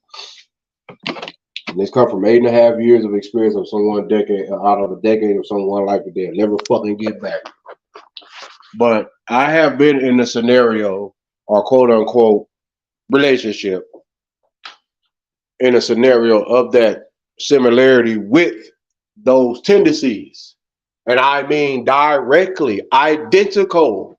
And this come from 8.5 years of experience of someone out of a decade of someone like that they'll never fucking get back. But I have been in a scenario or quote unquote relationship in a scenario of that similarity with those tendencies. And I mean directly identical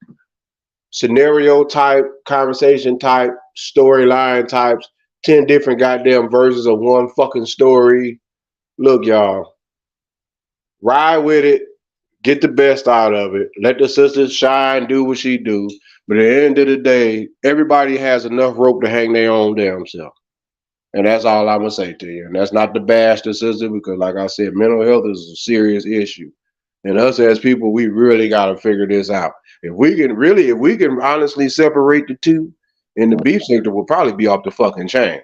scenario type, conversation type, storyline types, 10 different goddamn versions of one fucking story. Look, y'all, ride with it. Get the best out of it. Let the sisters shine, do what she do. But at the end of the day, everybody has enough rope to hang their own damn self. And that's all I'm going to say to you. And that's not to bash the sister because, like I said, mental health is a serious issue. And us as people, we really got to figure this out. If we can honestly separate the two, in the beef sector will probably be off the fucking chain.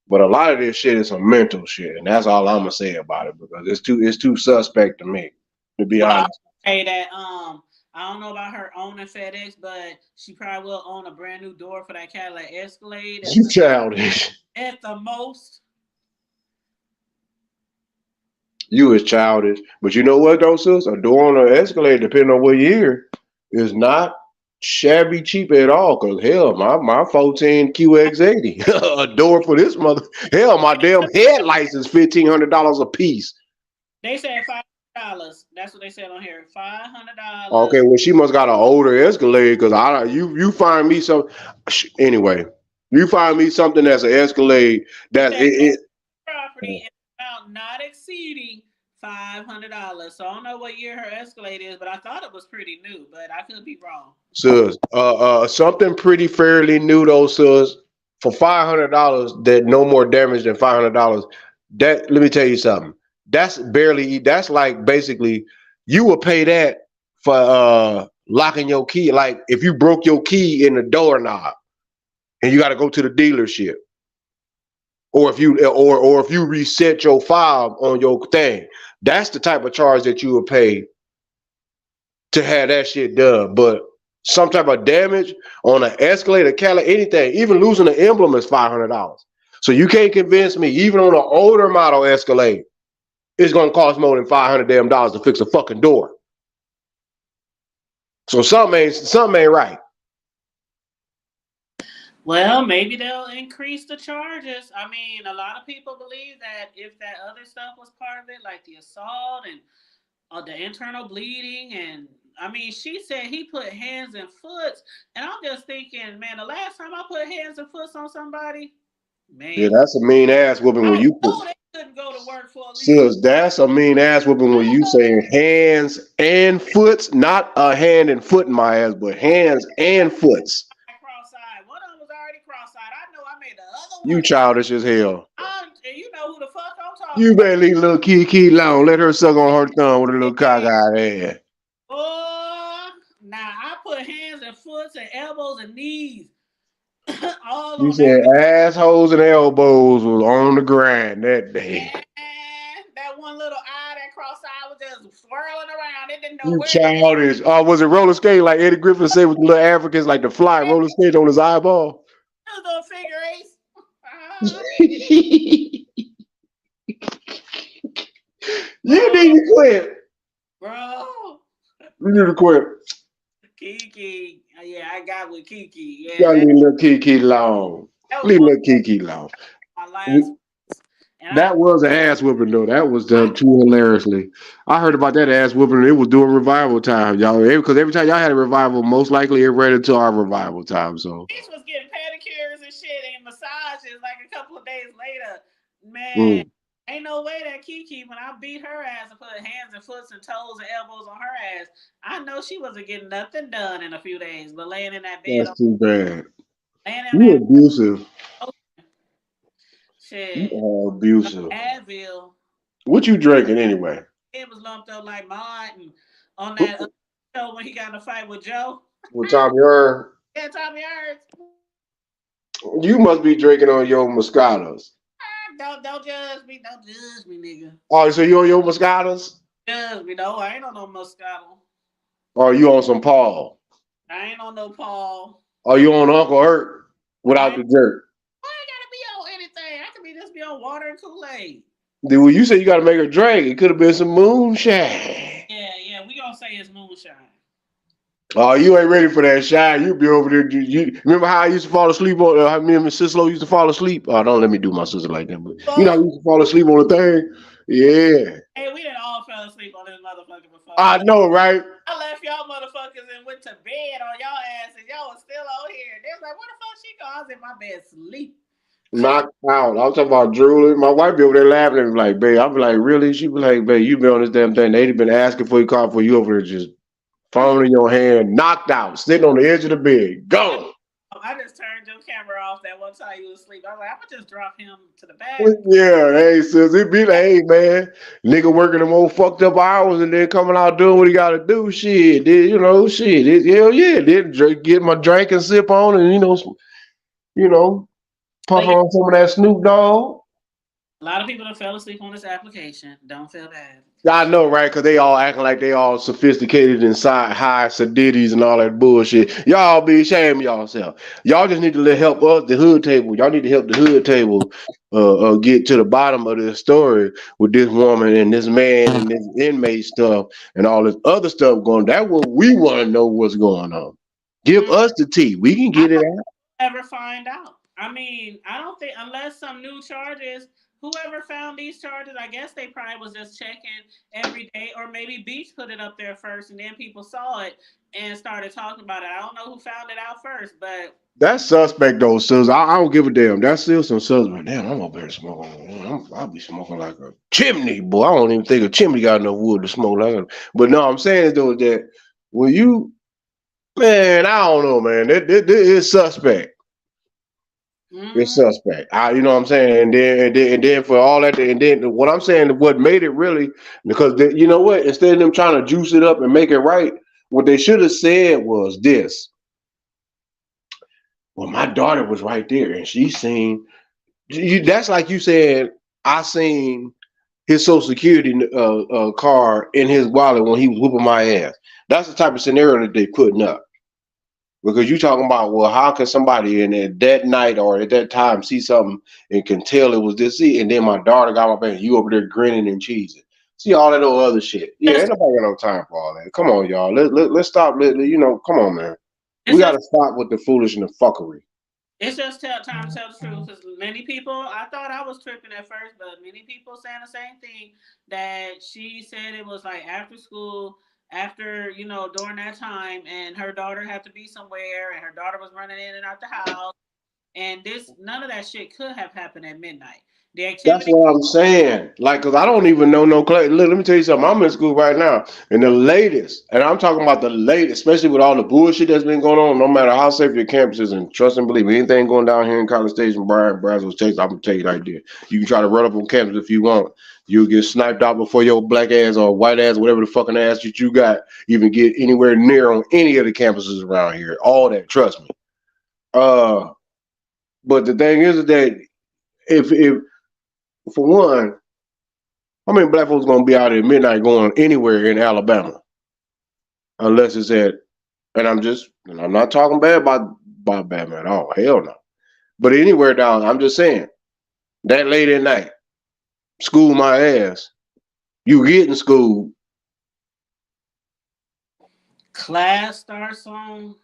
But a lot of this shit is some mental shit. And that's all I'm going to say about it because it's too suspect to me. To be honest. Hey, that I don't know about her owning FedEx, but she probably will own a brand new door for that Cadillac Escalade. You childish. At the most. You is childish. But you know what though, sis? A door on an Escalade, depending on what year, is not shabby cheap at all. Cause hell, my 14 QX80, a door for this mother. Hell, my damn headlights is $1,500 a piece. They said $500. That's what they said on here. $500. Okay, well she must got an older Escalade because you find me some anyway. You find me something that's an Escalade that's property amount not exceeding $500. So I don't know what year her Escalade is, but I thought it was pretty new, but I could be wrong. Sis, something pretty fairly new though, sis. For $500, that no more damage than $500. That let me tell you something. That's like basically you would pay that for locking your key. Like if you broke your key in the doorknob and you got to go to the dealership, or if you reset your fob on your thing, that's the type of charge that you would pay to have that shit done. But some type of damage on an Escalade, a Cadillac, anything, even losing an emblem is $500. So you can't convince me, even on an older model Escalade, it's gonna cost more than $500 to fix a fucking door. So something ain't right. Well, maybe they'll increase the charges. I mean, a lot of people believe that if that other stuff was part of it, like the assault and the internal bleeding, and I mean, she said he put hands and foot, and I'm just thinking, man, the last time I put hands and foot on somebody, Yeah, man, that's a mean ass whooping when I you put. know they couldn't go to work for at least Sis, that's a mean ass whooping when I you know saying hands and foots, not a hand and foot in my ass, but hands and foots. cross-eyed. One of them was already cross-eyed. I know I made the other You one. childish as hell. And you know who the fuck I'm talking You about. better leave little Kiki alone. Let her suck on her thumb with a little cockeyed ass. Oh, now I put hands and foot and elbows and knees all You on that. said assholes and elbows was on the grind that day. And that one little eye, that cross-eyed was just swirling around. It didn't know You where to childish. Oh, was it roller skate like Eddie Griffin said with the little Africans like the fly go. roller skate on his eyeball? It was doing figure eights. You Bro, need to quit. bro. You need to quit. Kiki. Yeah, I got with Kiki. You Yeah, gotta leave little Kiki alone. that was Leave one little Kiki alone. of my last. And I, That was an ass whooping though. That was I done too hilariously. I heard about that ass whooping. It was during revival time, y'all. Because every time y'all had a revival, most likely it ran into our revival time. So, Beach was getting pedicures and shit and massages like a couple of days later. Man, mm, ain't no way that Kiki, when I beat her ass and put hands and foots and toes and elbows on her ass, I know she wasn't getting nothing done in a few days, but laying in that bed, that's too bad. laying in You that abusive. oh, You shit, are abusive. Advil, What you drinking anyway? it was lumped up like mine and on that other show when he got in a fight with Joe. What time you are? Yeah, Tommy Hurts. You must be drinking on your Moscatos. Don't judge me. Don't judge me, nigga. Oh, so you on your Moscatos? Judge me, though. I ain't on no Moscato. Or you on some Paul? I ain't on no Paul. Or you on Uncle Hurt I without ain't, the jerk? I ain't gotta be on anything. I could be just be on water and Kool-Aid. Then when you said you got to make a drink, it could have been some moonshine. Yeah. We gonna say it's moonshine. Oh, you ain't ready for that shine. You be over there. You remember how I used to fall asleep on? How me and Miss Sislo used to fall asleep. Oh, don't let me do my sister like that. But you know, I Fuck. used to fall asleep on the thing. Yeah, Hey, we done all fell asleep on this motherfucker before. I know, right? I left y'all motherfuckers and went to bed on y'all asses. Y'all was still on here. They was like, where the fuck she go? I was in my bed sleep. Knocked out. I'm talking about drooling. My wife be over there laughing and be like, babe, I be like, really? She be like, babe, you been on this damn thing. They been asking for your car for you over there just phone in your hand, knocked out, sitting on the edge of the bed, gone. I just turned your camera off that one time you was asleep. I was like, I'm gonna just drop him to the back. Yeah, hey, sis, it be like, hey, man, nigga working them old fucked up hours and then coming out doing what he got to do. Shit, then, you know, shit, hell yeah, then get my drink and sip on and you know, But puff yeah, on some of that Snoop Dogg. a lot of people that fell asleep on this application. Don't feel bad. I know, right? Because they all acting like they all sophisticated inside high seditities and all that bullshit. Y'all be ashamed of yourself. Y'all just need to help us, the hood table. Y'all need to help the hood table get to the bottom of this story with this woman and this man and this inmate stuff and all this other stuff going. That's what we want to know what's going on. Give Mm, us the tea. We can I get it don't out. ever find out. I mean, I don't think unless some new charges. Whoever found these charges, I guess they probably was just checking every day, or maybe Beach put it up there first, and then people saw it and started talking about it. I don't know who found it out first, but That's suspect though, sis. I don't give a damn. That's still some suspect. Damn, I'm up there smoking. I'll be smoking like a chimney, boy. I don't even think a chimney got enough wood to smoke like that. But no, I'm saying though that when you, man, I don't know, man. That is suspect. It's mm, suspect. You know what I'm saying? And then for all that, and then what I'm saying, what made it really, because you know what? Instead of them trying to juice it up and make it right, what they should have said was this. Well, my daughter was right there, and she seen. That's like you said. I seen his Social Security card in his wallet when he was whooping my ass. That's the type of scenario that they putting up. Because you talking about, well, how can somebody in that night or at that time see something and can tell it was this? See, and then my daughter got my back. You over there grinning and cheesing. See all that old other shit. Yeah, ain't just nobody got no time for all that. Come on, y'all. Let's stop. You know, come on, man. We it's got just to stop with the foolish and the fuckery. It's just time to tell the truth. Because many people, I thought I was tripping at first, but many people saying the same thing. That she said it was like after school, after during that time, and her daughter had to be somewhere, and her daughter was running in and out the house, and this none of that shit could have happened at midnight. The That's activity. what I'm saying. Like, cause I don't even know no clay. Look, let me tell you something. I'm in school right now, and the latest, and I'm talking about the latest, especially with all the bullshit that's been going on. No matter how safe your campus is, and trust and believe me, anything going down here in College Station, Brazos, Texas, I'm gonna tell you right there. You can try to run up on campus if you want. You'll get sniped out before your black ass or white ass, whatever the fucking ass that you got, even get anywhere near on any of the campuses around here. All that, trust me. Uh, but the thing is that if for one, how many black folks gonna be out at midnight going anywhere in Alabama? Unless it's at, and I'm not talking bad about Bama at all. Hell no. But anywhere down, I'm just saying, that late at night, school my ass. You getting school. Class starts on.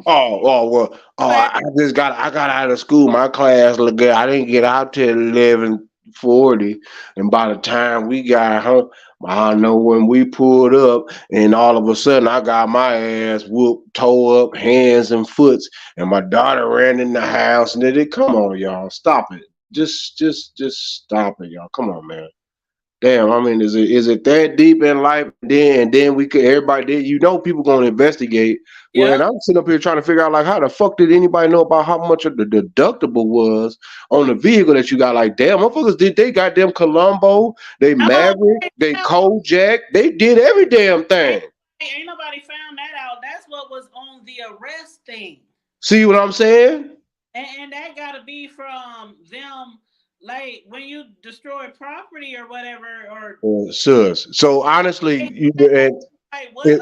I got out of school. My class look good. I didn't get out till 11:40, and by the time we got home, I know when we pulled up, and all of a sudden I got my ass whooped, tore up, hands and foots, and my daughter ran in the house, and then come on, y'all, stop it. Just stop it, y'all. Come on, man. Damn, I mean, is it that deep in life? And then we could everybody did people gonna investigate. Well, and Yep. I'm sitting up here trying to figure out like how the fuck did anybody know about how much of the deductible was on the vehicle that you got? Like, damn, motherfuckers did they goddamn Columbo, they No, Maverick, they Kojak, they did every damn ain't, thing. ain't nobody found that out. That's what was on the arrest thing. See what I'm saying? And that got to be from them, like when you destroy property or whatever, or Sus. So honestly, like what it,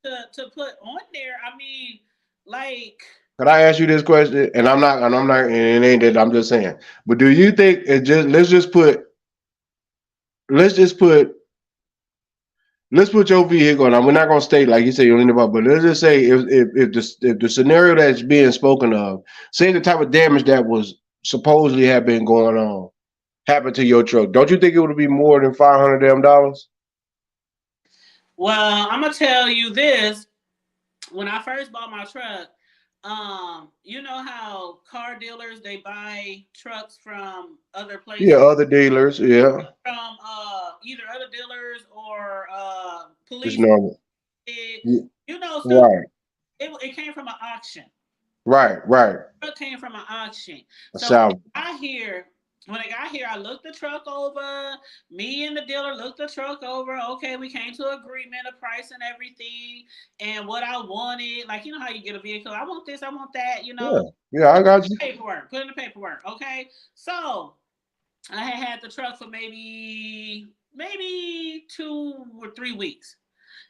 to put on there. I mean, like, could I ask you this question? And it ain't that I'm just saying. But do you think it just let's just put let's put your vehicle on. We're not gonna state like you say you don't need about, but let's just say if the scenario that's being spoken of, say the type of damage that was supposedly have been going on happened to your truck, don't you think it would be more than $500 damn? well, I'm gonna tell you this. When I first bought my truck, you know how car dealers they buy trucks from other Yeah, places, other dealers, yeah. from either other dealers or It's police. normal. It, Yeah, stuff. right, It came from an auction. right. Truck came from an auction. A So salvage. when I got here, I looked the truck over. Me and the dealer looked the truck over. Okay, we came to agreement, a price and everything, and what I wanted. Like, you know how you get a vehicle. I want this, I want that. Yeah, yeah, I got you. Paperwork. Put in the paperwork. Okay, so I had the truck for maybe 2 or 3 weeks.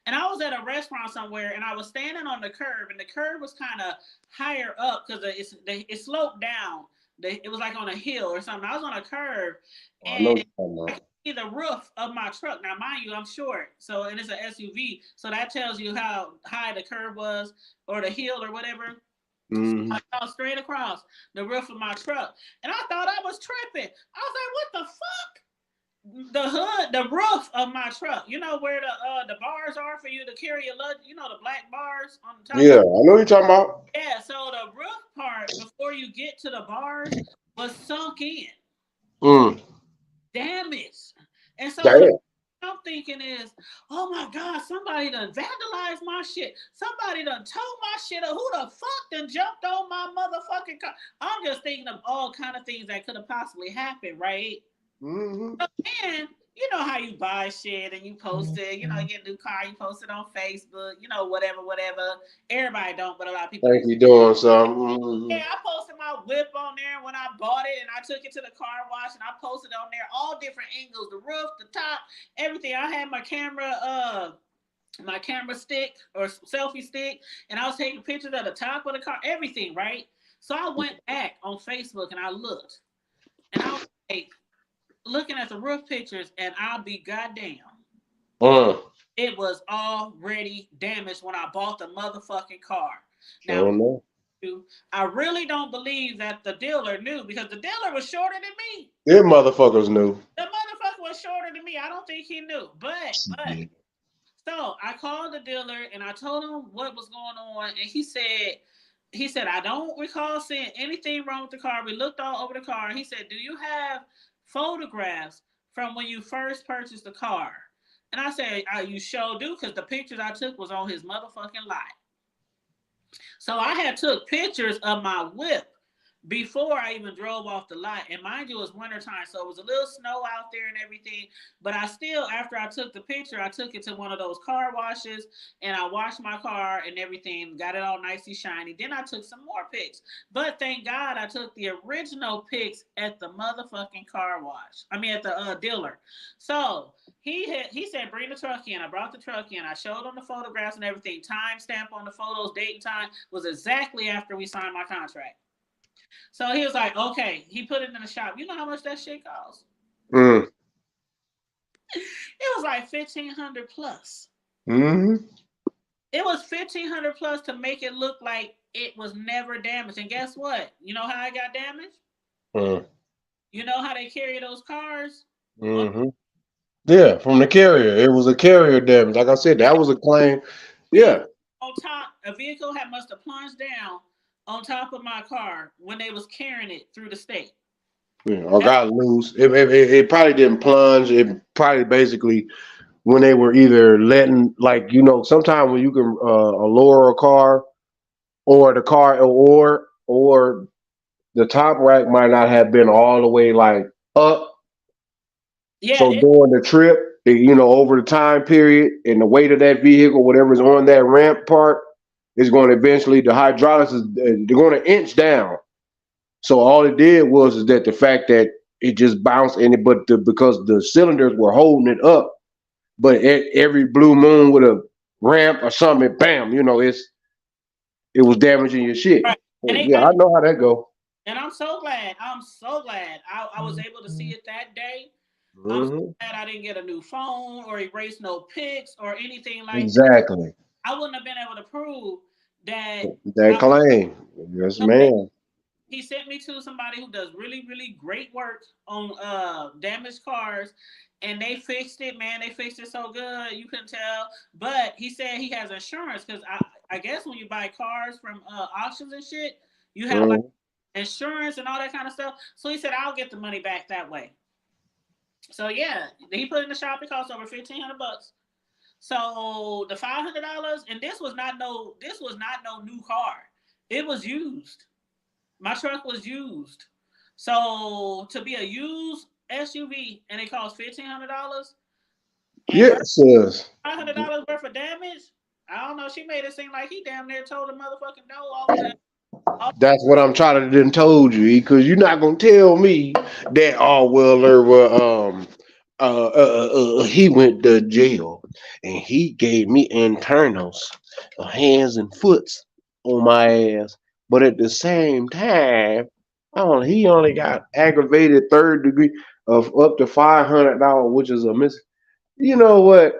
And I was at a restaurant somewhere, and I was standing on the curb, and the curb was kind of higher up because it sloped down. It was like on a hill or something. I was on a curve, I know and what you're talking I about. could see the roof of my truck. Now, mind you, I'm short, and it's an SUV, so that tells you how high the curve was or the hill or whatever. Hmm. I saw straight across the roof of my truck, and I thought I was tripping. I was like, "What the fuck?" The hood, the roof of my truck. You know where the bars are for you to carry your luggage. You know the black bars on the top Yeah, of. I know what you're talking about. Yeah, so the roof part before you get to the bars was sunk in, Mm. damaged. And so what Damn. I'm thinking is, oh my God, somebody done vandalized my shit. Somebody done towed my shit up. Who the fuck done jumped on my motherfucking car? I'm just thinking of all kind of things that could have possibly happened, right? Hmm. And you know how you buy shit and you post it, you get a new car, you post it on Facebook, whatever. Everybody don't, but a lot of people Think do. you doing something. Hmm. Yeah, I posted my whip on there when I bought it and I took it to the car wash and I posted on there all different angles, the roof, the top, everything. I had my camera stick or selfie stick, and I was taking pictures of the top of the car, everything, right? So I went back on Facebook and I looked and I was like, looking at the roof pictures, and I'll be goddamn. Uh, It was already damaged when I bought the motherfucking car. Now, sure enough. I really don't believe that the dealer knew because the dealer was shorter than me. Them motherfuckers knew. The motherfucker was shorter than me. I don't think he knew. But so I called the dealer and I told him what was going on, and he said I don't recall seeing anything wrong with the car. We looked all over the car. He said, "Do you have photographs from when you first purchased the car?" And I said, "You sure do," because the pictures I took was on his motherfucking lot. So I had took pictures of my whip before I even drove off the lot. And mind you, it was wintertime, so it was a little snow out there and everything. But I still, after I took the picture, I took it to one of those car washes and I washed my car and everything, got it all nicely shiny. Then I took some more pics. But thank God I took the original pics at the motherfucking car wash. I mean, at the dealer. So he said, bring the truck in. I brought the truck in. I showed him the photographs and everything. Time stamp on the photos, date and time was exactly after we signed my contract. So he was like, okay. He put it in the shop. You know how much that shit costs? It was like $1,500 plus. It was $1,500 plus to make it look like it was never damaged. And guess what? You know how I got damaged? You know how they carry those cars? Yeah, from the carrier. It was a carrier damage. Like I said, that was a claim. Yeah. On top, a vehicle must have plunged down on top of my car when they was carrying it through the state. Yeah, or got loose. It probably didn't plunge. It probably basically when they were either letting, like, sometimes when you can lower a car or the car or the top rack might not have been all the way like up. Yeah. So during the trip, over the time period and the weight of that vehicle, whatever's on that ramp part, is going to eventually, the hydraulics they're going to inch down. So all it did was is that the fact that it just bounced in it, because the cylinders were holding it up, but every blue moon with a ramp or something, bam, it was damaging your shit. Right. Yeah, I know how that go. And I'm so glad. I was able to see it that day. I'm so glad I didn't get a new phone or erase no pics or anything like exactly. that. I wouldn't have been able to prove that claim. Yes, ma'am. He sent me to somebody who does really, really great work on damaged cars, and they fixed it, man. They fixed it so good, you couldn't tell. But he said he has insurance because I guess when you buy cars from auctions and shit, you have like insurance and all that kind of stuff. So he said, I'll get the money back that way. So yeah, he put in the shop. It cost over $1,500. So the $500, and this was not no new car. It was used. My truck was used. So to be a used SUV and it cost $1,500. Yes, $500 worth of damage. I don't know. She made it seem like he damn near told the motherfucking no all of that. That's what I'm trying to told you, because you're not gonna tell me that he went to jail and he gave me internals, hands and foots on my ass, but at the same time, he only got aggravated third degree of up to $500, which is a miss. You know what?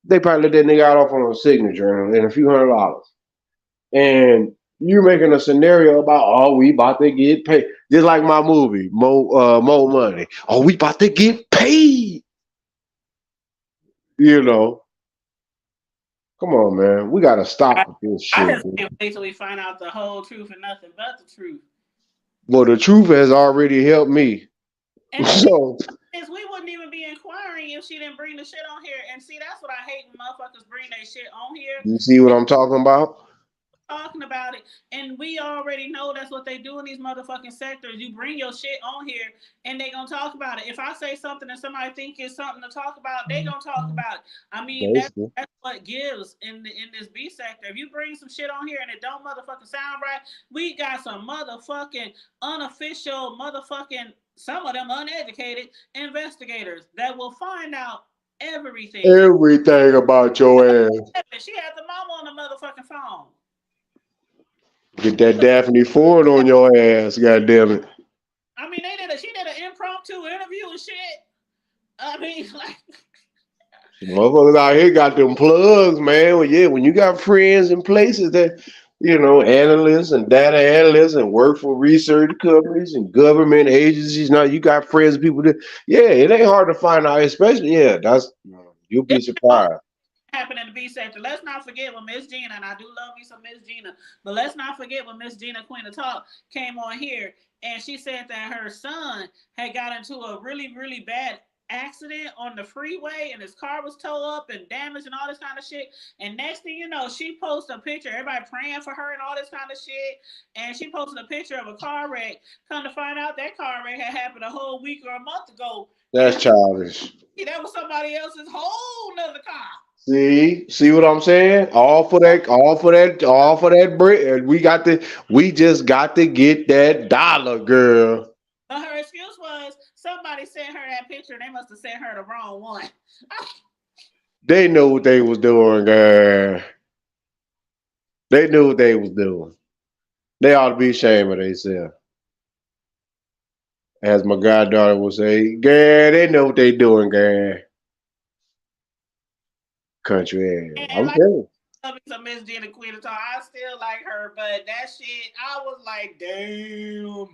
They probably let that nigga out off on a signature and a few $100s. And you're making a scenario about, we about to get paid. Just like my movie, More Money. We about to get paid. Come on, man. We got to stop with this shit. I just can't wait till we find out the whole truth and nothing but the truth. Well, the truth has already helped me. And so we wouldn't even be inquiring if she didn't bring the shit on here. And see, that's what I hate when motherfuckers bring their shit on here. You see what I'm talking about? Talking about it, and we already know that's what they do in these motherfucking sectors. You bring your shit on here and they gonna talk about it. If I say something and somebody think it's something to talk about, they gonna talk about it. I mean, that's what gives in this B sector. If you bring some shit on here and it don't motherfucking sound right, we got some motherfucking unofficial motherfucking, some of them uneducated investigators that will find out everything about your ass. She had the mama on the motherfucking phone. Get that Daphne Ford on your ass, goddammit. I mean, she did an impromptu interview and shit. I mean, like, motherfuckers out here got them plugs, man. Well, yeah, when you got friends in places that, analysts and data analysts and work for research companies and government agencies. Now you got friends, people that, yeah, it ain't hard to find out, especially, you'll be This also surprised. happened in the B sector. Let's not forget when Miss Gina, and I do love me some Miss Gina, but let's not forget when Miss Gina Queen of Talk came on here and she said that her son had got into a really, really bad accident on the freeway and his car was towed up and damaged and all this kind of shit. And next thing you know, she posted a picture, everybody praying for her and all this kind of shit. And she posted a picture of a car wreck. Come to find out that car wreck had happened a whole week or a month ago. That's And childish. that was somebody else's whole nother car. See what I'm saying? All for that bread. We just got to get that dollar, girl. But her excuse was somebody sent her that picture. They must have sent her the wrong one. They knew what they was doing, girl. They knew what they was doing. They ought to be ashamed of themselves. As my goddaughter would say, girl, they know what they doing, girl. Country ass. And I'm like telling some Miss Gina Queen of Talk, I still like her, but that shit, I was like, damn. you.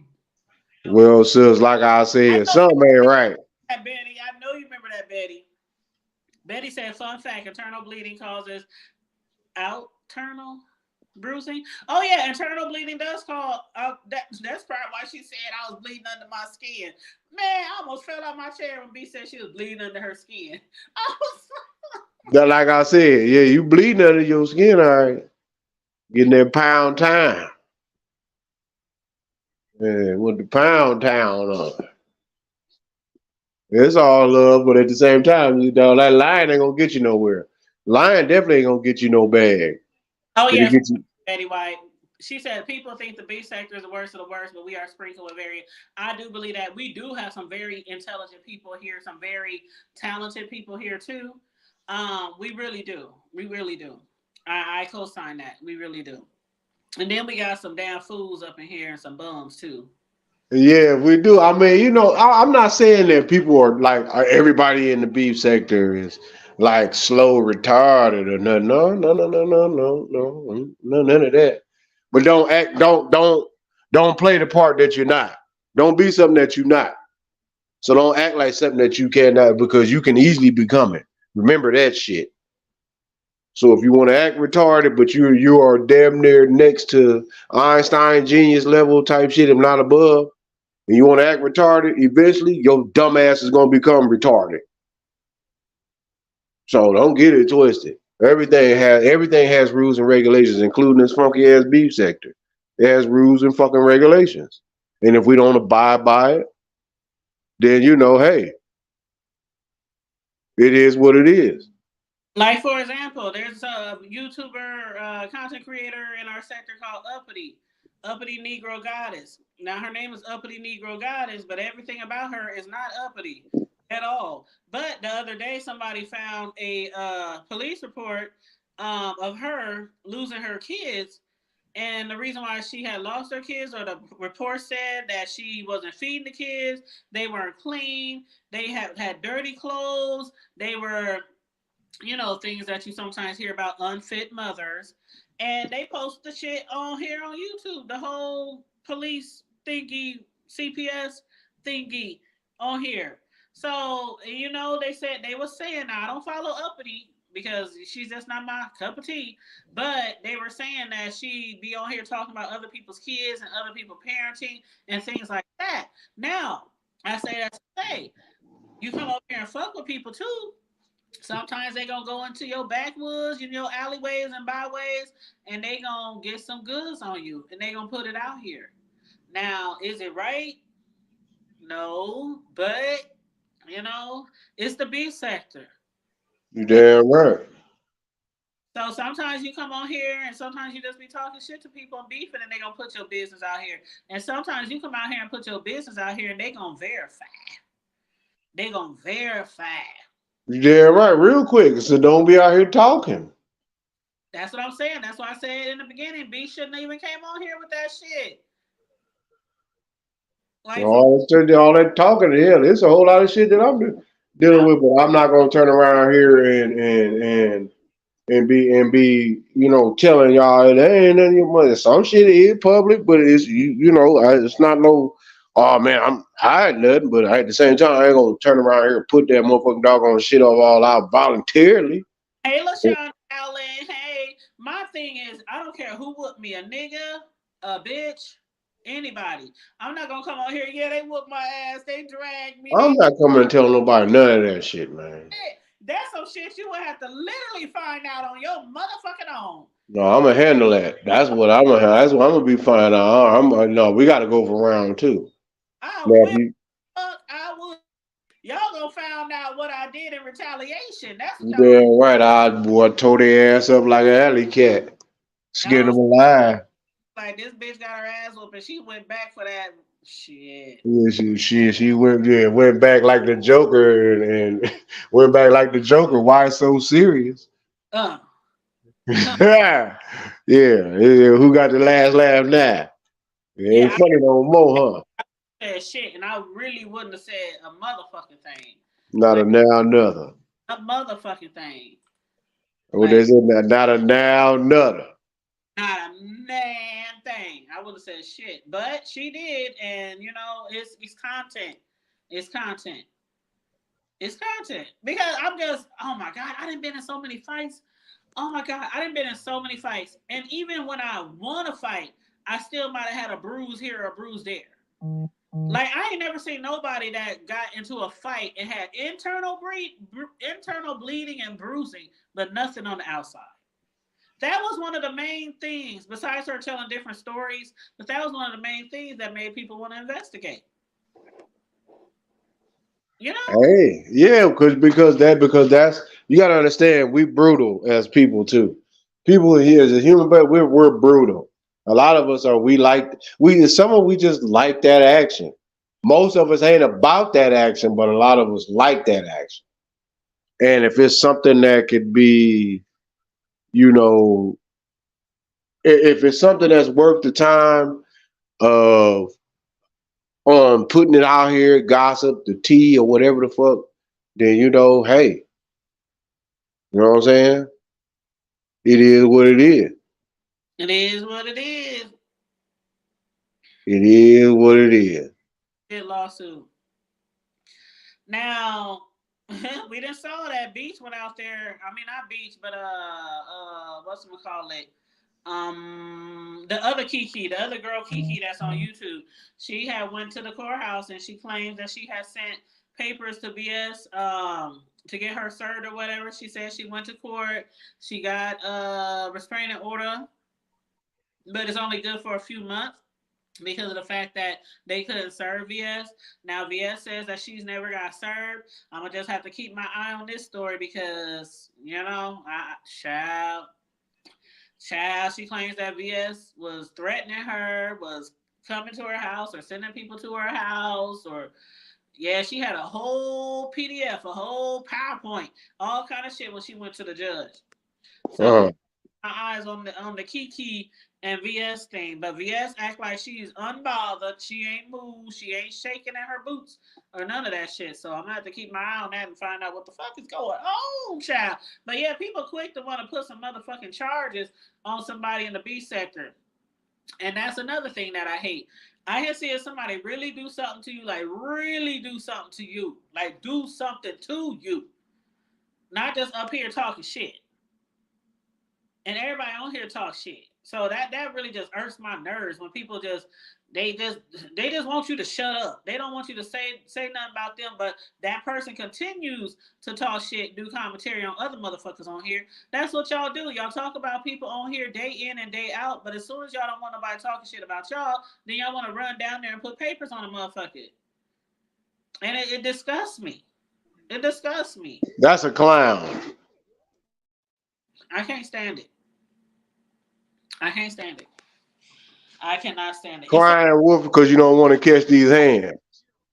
Well, sis, like I I said, know you something ain't right. remember that, Betty. I know you remember that, Betty. Betty said, fun fact, internal bleeding causes outernal bruising. Oh yeah, internal bleeding does cause. That's probably why she said I was bleeding under my skin. Man, I almost fell out my chair when B said she was bleeding under her skin. I was That, like I said, yeah, you bleeding under your skin, all right. Getting that pound time. Yeah, with the pound town on. It's all love, but at the same time, that lying ain't gonna get you nowhere. Lying definitely ain't gonna get you no bag. oh It'll yeah, get you. Betty White. She said people think the B sector is the worst of the worst, but we are sprinkled with very. I do believe that we do have some very intelligent people here, some very talented people here too. We really do. We really do. I co-sign that. We really do. And then we got some damn fools up in here and some bums too. Yeah, we do. I mean, I'm not saying that people are like everybody in the beef sector is like slow, retarded, or nothing. No, no, no, no, no, no, no, none of that. But don't play the part that you're not. Don't be something that you're not. So don't act like something that you cannot because you can easily become it. Remember that shit. So if you want to act retarded, but you are damn near next to Einstein genius level type shit, if not above, and you want to act retarded, eventually your dumb ass is gonna become retarded. So don't get it twisted. Everything has rules and regulations, including this funky ass beef sector. It has rules and fucking regulations. And if we don't abide by it, then hey, it is what it is. Like for example, there's a YouTuber content creator in our sector called Uppity Negro Goddess. Now her name is Uppity Negro Goddess, but everything about her is not uppity at all. But the other day, somebody found a police report of her losing her kids. And the reason why she had lost her kids, or the report said that she wasn't feeding the kids, they weren't clean, they had dirty clothes, they were things that you sometimes hear about unfit mothers. And they post the shit on here on YouTube, the whole police thingy, CPS thingy on here. So, they said they were saying, now I don't follow Uppity because she's just not my cup of tea, but they were saying that she be on here talking about other people's kids and other people parenting and things like that. Now, I say that to say, you come over here and fuck with people too. Sometimes they gonna go into your backwoods, your alleyways and byways, and they gonna get some goods on you, and they gonna put it out here. Now, is it right? No, but it's the beef sector. You damn right. So sometimes you come on here, and sometimes you just be talking shit to people and beefing, and they gonna put your business out here. And sometimes you come out here and put your business out here, and they gonna verify. They gonna verify. You damn right. Real quick. So don't be out here talking. That's what I'm saying. That's why I said in the beginning, B shouldn't even came on here with that shit. Like for All that talking, hell, it's a whole lot of shit that I'm dealing I, with, but I'm not gonna turn around here and be telling y'all there ain't none of your money. Some shit is public, but it's it's not no. Oh man, I'm hiding nothing, but at the same time, I ain't gonna turn around here and put that motherfucking doggone shit all out voluntarily. Hey, LaShawn Allen. Hey, my thing is, I don't care who whooped me, a nigga, a bitch, anybody. I'm not gonna come on here. Yeah, they whooped my ass. They dragged me. I'm not coming and telling nobody none of that shit, man. That's some shit you would have to literally find out on your motherfucking own. No, I'm gonna handle that. That's what I'm gonna be finding out. No, we got to go for round two. I Now, will. Fuck, I would. Y'all gonna find out what I did in retaliation. That's what y'all. damn right, I boy tore their ass up like an alley cat, skin Y'all them alive. like this bitch got her ass whooped and she went back for that shit. Yeah, she went back like the Joker and went back like the Joker. Why so serious? Uh, Yeah. Who got the last laugh now? It ain't yeah, funny no more, huh? I said shit, and I really wouldn't have said a motherfucking thing. Not Like a now, another. a motherfucking thing. Oh, Like they said not a now, another. not a man thing. I would have said shit, but she did, and it's content. It's content. It's content because I'm just. Oh my god, I didn't been in so many fights. Oh my god, I didn't been in so many fights, and even when I won a fight, I still might have had a bruise here or a bruise there. Like I ain't never seen nobody that got into a fight and had internal bleeding and bruising, but nothing on the outside. That was one of the main things, besides her telling different stories, but that was one of the main things that made people want to investigate. You know? Hey, yeah, because that's you gotta understand we brutal as people too. People here as a human being, we're brutal. A lot of us are we just like that action. Most of us ain't about that action, but a lot of us like that action. And if it's something that could be, you know, if it's something that's worth the time of putting it out here, gossip, the tea or whatever the fuck, then hey, you know what I'm saying? It is what it is. It is what it is. It is what it is. Good lawsuit. Now, we didn't saw that Beach went out there. I mean, not Beach, but what's we call it? The other Kiki, the other girl Kiki that's on YouTube. She had went to the courthouse and she claims that she had sent papers to BS to get her served or whatever. She said she went to court. She got a restraining order, but it's only good for a few months because of the fact that they couldn't serve VS. Now VS says that she's never got served. I'm gonna just have to keep my eye on this story because child, she claims that VS was threatening her, was coming to her house or sending people to her house, or yeah, she had a whole PDF, a whole PowerPoint, all kind of shit when she went to the judge. So Uh-huh. my eyes on the Kiki and VS thing, but VS act like she's unbothered. She ain't moved. She ain't shaking in her boots or none of that shit. So I'm gonna have to keep my eye on that and find out what the fuck is going on, child. But yeah, people quick to want to put some motherfucking charges on somebody in the B sector, and that's another thing that I hate. I hate seeing somebody really do something to you, like really do something to you, like do something to you, not just up here talking shit. And everybody on here talk shit. So that really just irks my nerves when people they just they just want you to shut up. They don't want you to say nothing about them, but that person continues to talk shit, do commentary on other motherfuckers on here. That's what y'all do. Y'all talk about people on here day in and day out, but as soon as y'all don't want nobody talking shit about y'all, then y'all want to run down there and put papers on a motherfucker. And it disgusts me. It disgusts me. That's a clown. I can't stand it. I can't stand it. I cannot stand it. Crying wolf because you don't want to catch these hands.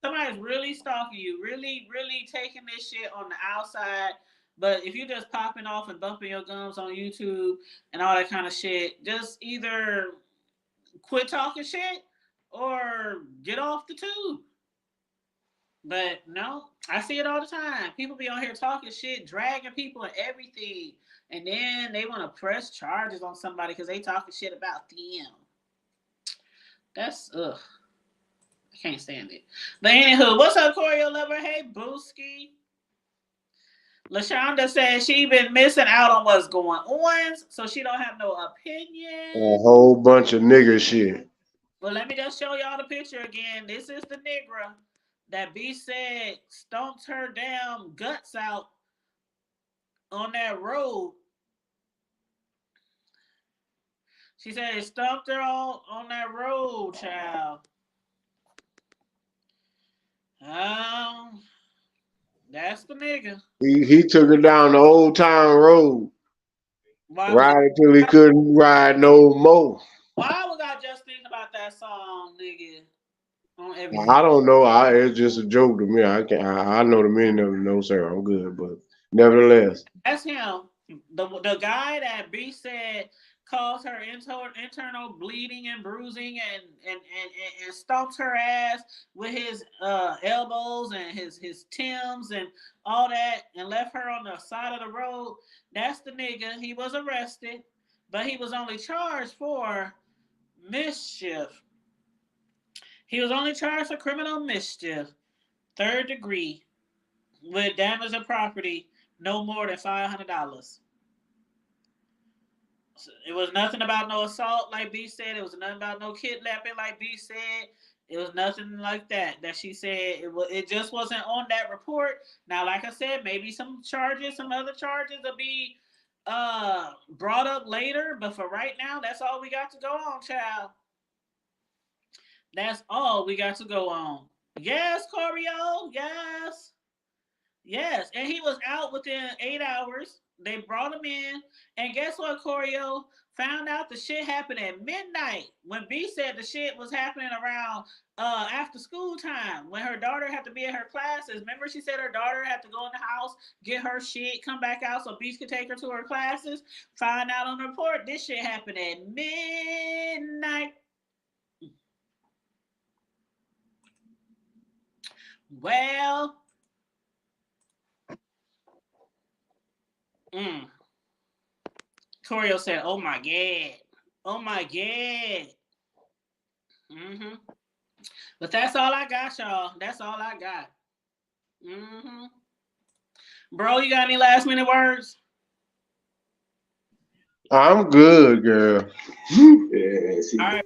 Somebody's really stalking you, really, really taking this shit on the outside. But if you're just popping off and bumping your gums on YouTube and all that kind of shit, just either quit talking shit or get off the tube. But no, I see it all the time. People be on here talking shit, dragging people and everything, and then they want to press charges on somebody because they talking shit about them. That's ugh. I can't stand it. But anywho, what's up, Choreo Lover? Hey, Booski. LaShonda says she been missing out on what's going on, so she don't have no A opinion. whole bunch of nigger shit. Well, let me just show y'all the picture again. This is the nigga that B said stomped her damn guts out on that road. She said it stomped her on that road, child. Um, that's the nigga. He took her down the old town road, Why was ride until he couldn't ride no more. why was I just thinking about that song, nigga? On I everything. don't know. It's just a joke to me. I can I know the meaning of it. No, sir. I'm good, but nevertheless, That's him. The guy that B said caused her internal bleeding and bruising and stomps her ass with his elbows and his Tims and all that and left her on the side of the road. That's the nigga. He was arrested, but he was only charged for mischief. He was only charged for criminal mischief, third degree, with damage of property no more than $500. It was nothing about no assault, like B said. It was nothing about no kidnapping, like B said. It was nothing like that. That she said it was. It just wasn't on that report. Now, like I said, maybe some charges, some other charges will be brought up later. But for right now, that's all we got to go on, child. That's all we got to go on. Yes, Corio. Yes. Yes, and he was out within 8 hours. They brought him in, and guess what, Corio? Found out the shit happened at midnight when B said the shit was happening around after school time when her daughter had to be at her classes. Remember, she said her daughter had to go in the house, get her shit, come back out so B could take her to her classes. Find out on the report this shit happened at midnight. Well, mm. Corio said, "Oh my god, oh my god." Mm-hmm. But that's all I got, y'all. That's all I got. Mm-hmm. Bro, you got any last minute words? I'm good, girl. Yeah, All right.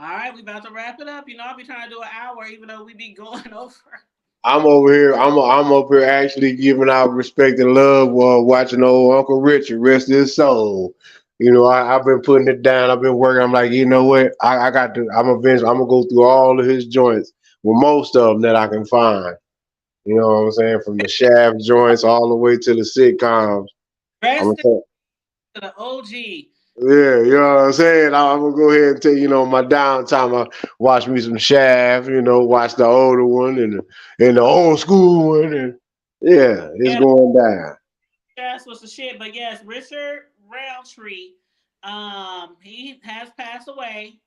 All right, we about to wrap it up. You know, I'll be trying to do an hour, even though we be going over. I'm over here. I'm up here actually giving out respect and love while watching old Uncle Richard rest his soul. You know, I've been putting it down. I've been working. I'm like, you know what? I got to. I'm gonna go through all of his joints. Well, most of them that I can find. You know what I'm saying? From the Shaft joints all the way to the sitcoms. I'm Rest gonna to the OG. Yeah, you know what I'm saying? I'm gonna go ahead and take, my downtime. I watch me some Shaft, watch the older one and the old school one, and yeah, it's Yeah, going down. that's what's the shit. But yes, Richard Roundtree, he has passed away.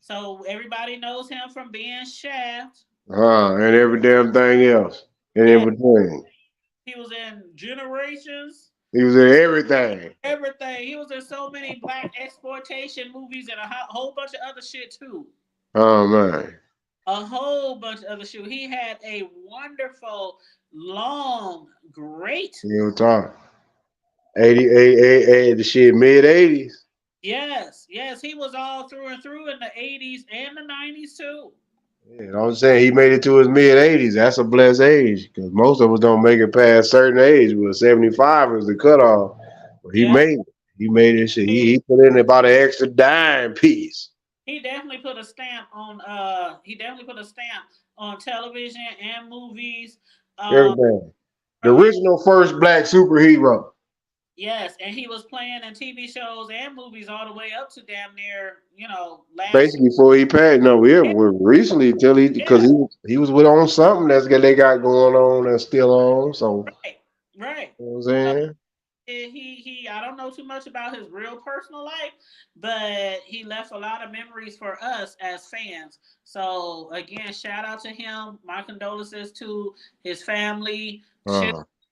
So everybody knows him from being Shaft. And every damn thing else and Yeah, in between. he was in Generations. He was in everything. Everything. He was in so many black exploitation movies and a whole bunch of other shit too. Oh man. A whole bunch of other shit. He had a wonderful, long, great. You know talk. 88, the shit mid 80s. Yes, yes, he was all through and through in the 80s and the 90s too. Yeah, I'm saying he made it to his mid 80s. That's a blessed age because most of us don't make it past certain age. Well, 75 is the cutoff. But he Yeah, made it. He made it shit. He put in about an extra dime piece. he definitely put a stamp on he definitely put a stamp on television and movies. Um Everything. The original first black superhero. yes, and he was playing in TV shows and movies all the way up to damn near, last Basically, before he passed, no, yeah, year. well, recently till because Yeah, he was with on something they got going on that's still on. So right, right. you know what I'm So saying? he I don't know too much about his real personal life, but he left a lot of memories for us as fans. So again, shout out to him. My condolences to his family, Uh,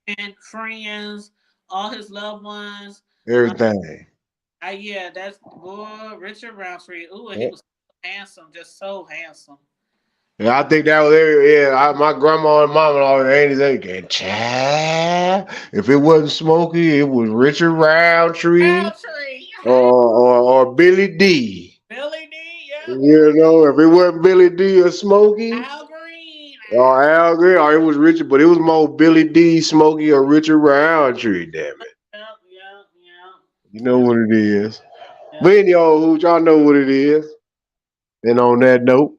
children, friends, all his loved ones. Uh, everything. yeah, that's boy Richard Roundtree. Ooh, he Yeah. was handsome, just so handsome. Yeah, I think that was every, yeah. My grandma and mom and all the aunties, they get child. If it wasn't Smokey, it was Richard Roundtree Roundtree, or Billy D. Billy D, yep, yep. You know, if it wasn't Billy D or Smokey Al Green, or Al Green, or it was Richard, but it was more Billy D, Smokey, or Richard Roundtree. Damn it, yep, yep, yep, you know what it is. But yep. anyhow, who y'all know what it is. And on that note,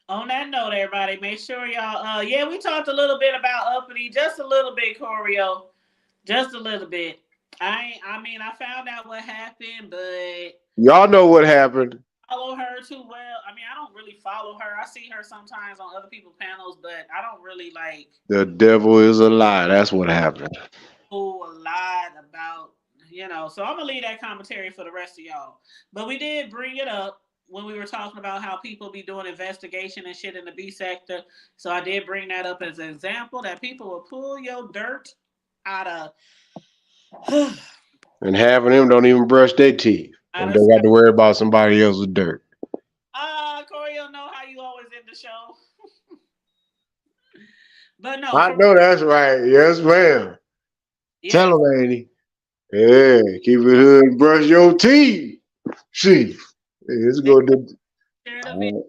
On that note, everybody, make sure y'all. Yeah, we talked a little bit about Uppity, just a little bit, Choreo, just a little bit. I mean, I found out what happened, but y'all know what happened. follow her too well. I mean, I don't really follow her. I see her sometimes on other people's panels, but I don't really like The devil is a lie. That's what happened. know a lot about, So I'm gonna leave that commentary for the rest of y'all. But we did bring it up when we were talking about how people be doing investigation and shit in the B sector. So I did bring that up as an example that people will pull your dirt out of And half of them don't even brush their teeth. out And of they got stuff. to worry about somebody else's dirt. Corey, you'll know how you always end the show. But no, I for know that's right. Yes, ma'am. yeah, Tell them, Andy. Yeah, keep it hood and brush your teeth. See, it's make going to. sure the video.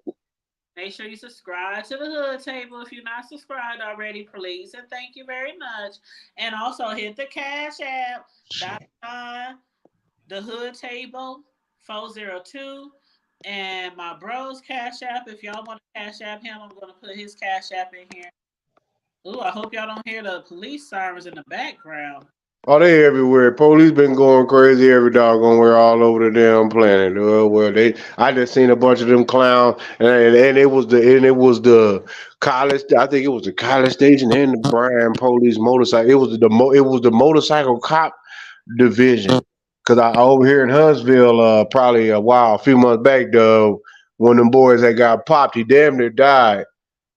Make sure you subscribe to the Hood Table if you're not subscribed already, please, and thank you very much. And also hit the Cash App. The Hood Table 402. And my bro's Cash App. If y'all want to Cash App him, I'm gonna put his Cash App in here. Ooh, I hope y'all don't hear the police sirens in the background. Oh, they everywhere. Police been going crazy every doggone where all over the damn planet. Well, I just seen a bunch of them clowns, and it was the college. I think it was the college station and the Bryan police motorcycle. It was the motorcycle cop division. Cause I over here in Huntsville, probably a few months back, though, one of them boys that got popped, he damn near died.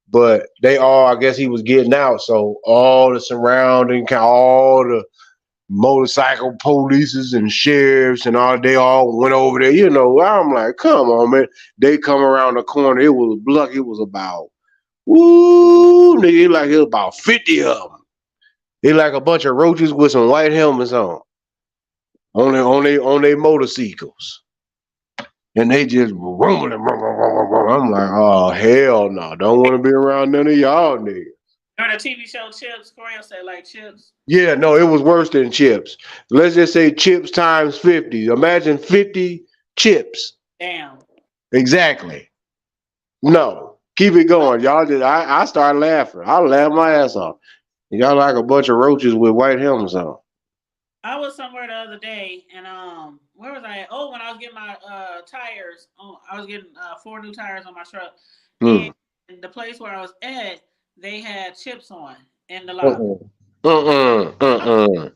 But I guess he was getting out, so all the surrounding, all the motorcycle polices and sheriffs and all, they all went over there. I'm like, come on, man. They come around the corner. It was lucky. It was about, woo, nigga, like it was about 50 of them. They like a bunch of roaches with some white helmets on their motorcycles. And they just rumbling. I'm like, oh, hell no. Don't want to be around none of y'all niggas. Remember the TV show Chips? Corey say like Chips. Yeah, no, it was worse than chips. Let's just say chips times 50. Imagine 50 chips. Damn. Exactly. No. Keep it going. Y'all just I started laughing. I laughed my ass off. Y'all like a bunch of roaches with white helmets on. I was somewhere the other day, and where was I at? Oh, when I was getting my tires. Oh, I was getting 4 new tires on my truck, and Hmm. the place where I was at, they had chips on in the lobby. Uh-uh. Uh-uh. I was Uh-uh.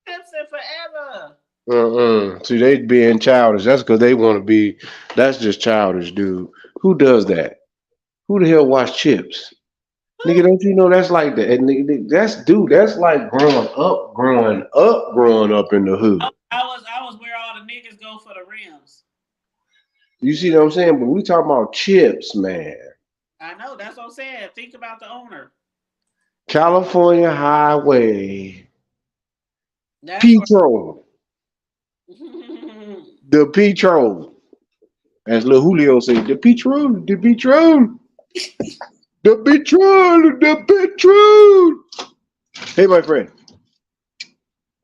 chips in forever. Uh-uh. See, they being childish. That's because they want to be. That's just childish, dude. Who does that? Who the hell watch chips? Nigga, don't you know that's like the and that's like growing up in the hood. I was where all the niggas go for the rims. You see what I'm saying? But we talking about chips, man. I know that's what I'm saying. Think about the owner. California Highway. That's where. Petro. The Petro. As Lil Julio said, the Petro, the Petro, the Petro, the Petro. Hey, my friend.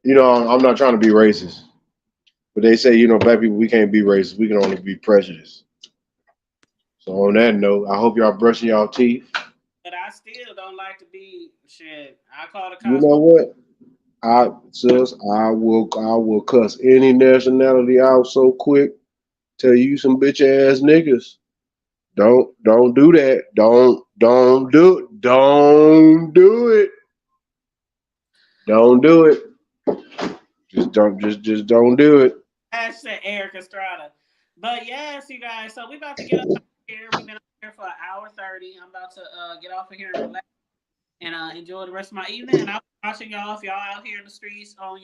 I'm not trying to be racist. But they say, black people, we can't be racist. We can only be prejudiced. So on that note, I hope y'all brushing y'all teeth. But I still don't like to be shit. I call the You cops. know what? I will cuss any nationality out so quick. Tell you some bitch ass niggas. Don't do that. Don't do it. Don't do it. Don't do it. Just don't do it. Hashtag Eric Estrada. But yes, you guys. So we about to get up here. We've been up here for an hour 30. I'm about to get off of here and relax and enjoy the rest of my evening. And I'll be watching y'all if y'all out here in the streets on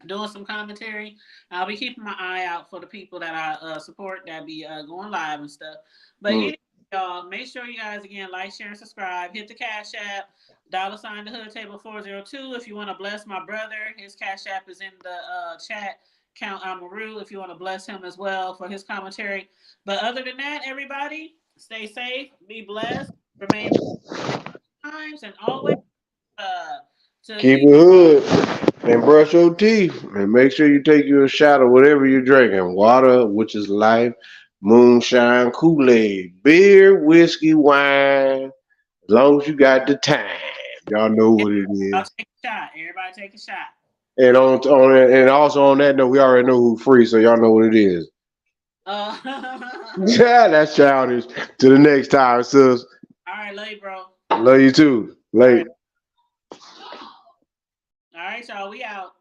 doing some commentary. I'll be keeping my eye out for the people that I support that be going live and stuff. But anyway, y'all, make sure you guys again like, share, and subscribe. Hit the Cash App. $ the Hood Table 402 if you want to bless my brother. His Cash App is in the chat. Count Amaru if you want to bless him as well for his commentary. But other than that, everybody, stay safe, be blessed, remain times, and always keep it hood and brush your teeth and make sure you take you a shot of whatever you're drinking. Water, which is life, moonshine, Kool-Aid, beer, whiskey, wine. As long as you got the time, y'all know what it is. I'll take a shot. Everybody take a shot. And and also on that note, we already know who's free, so y'all know what it is. Yeah, that's childish. To the next time, sis. All right, love you, bro. Love you too. Late. All right, y'all. We out.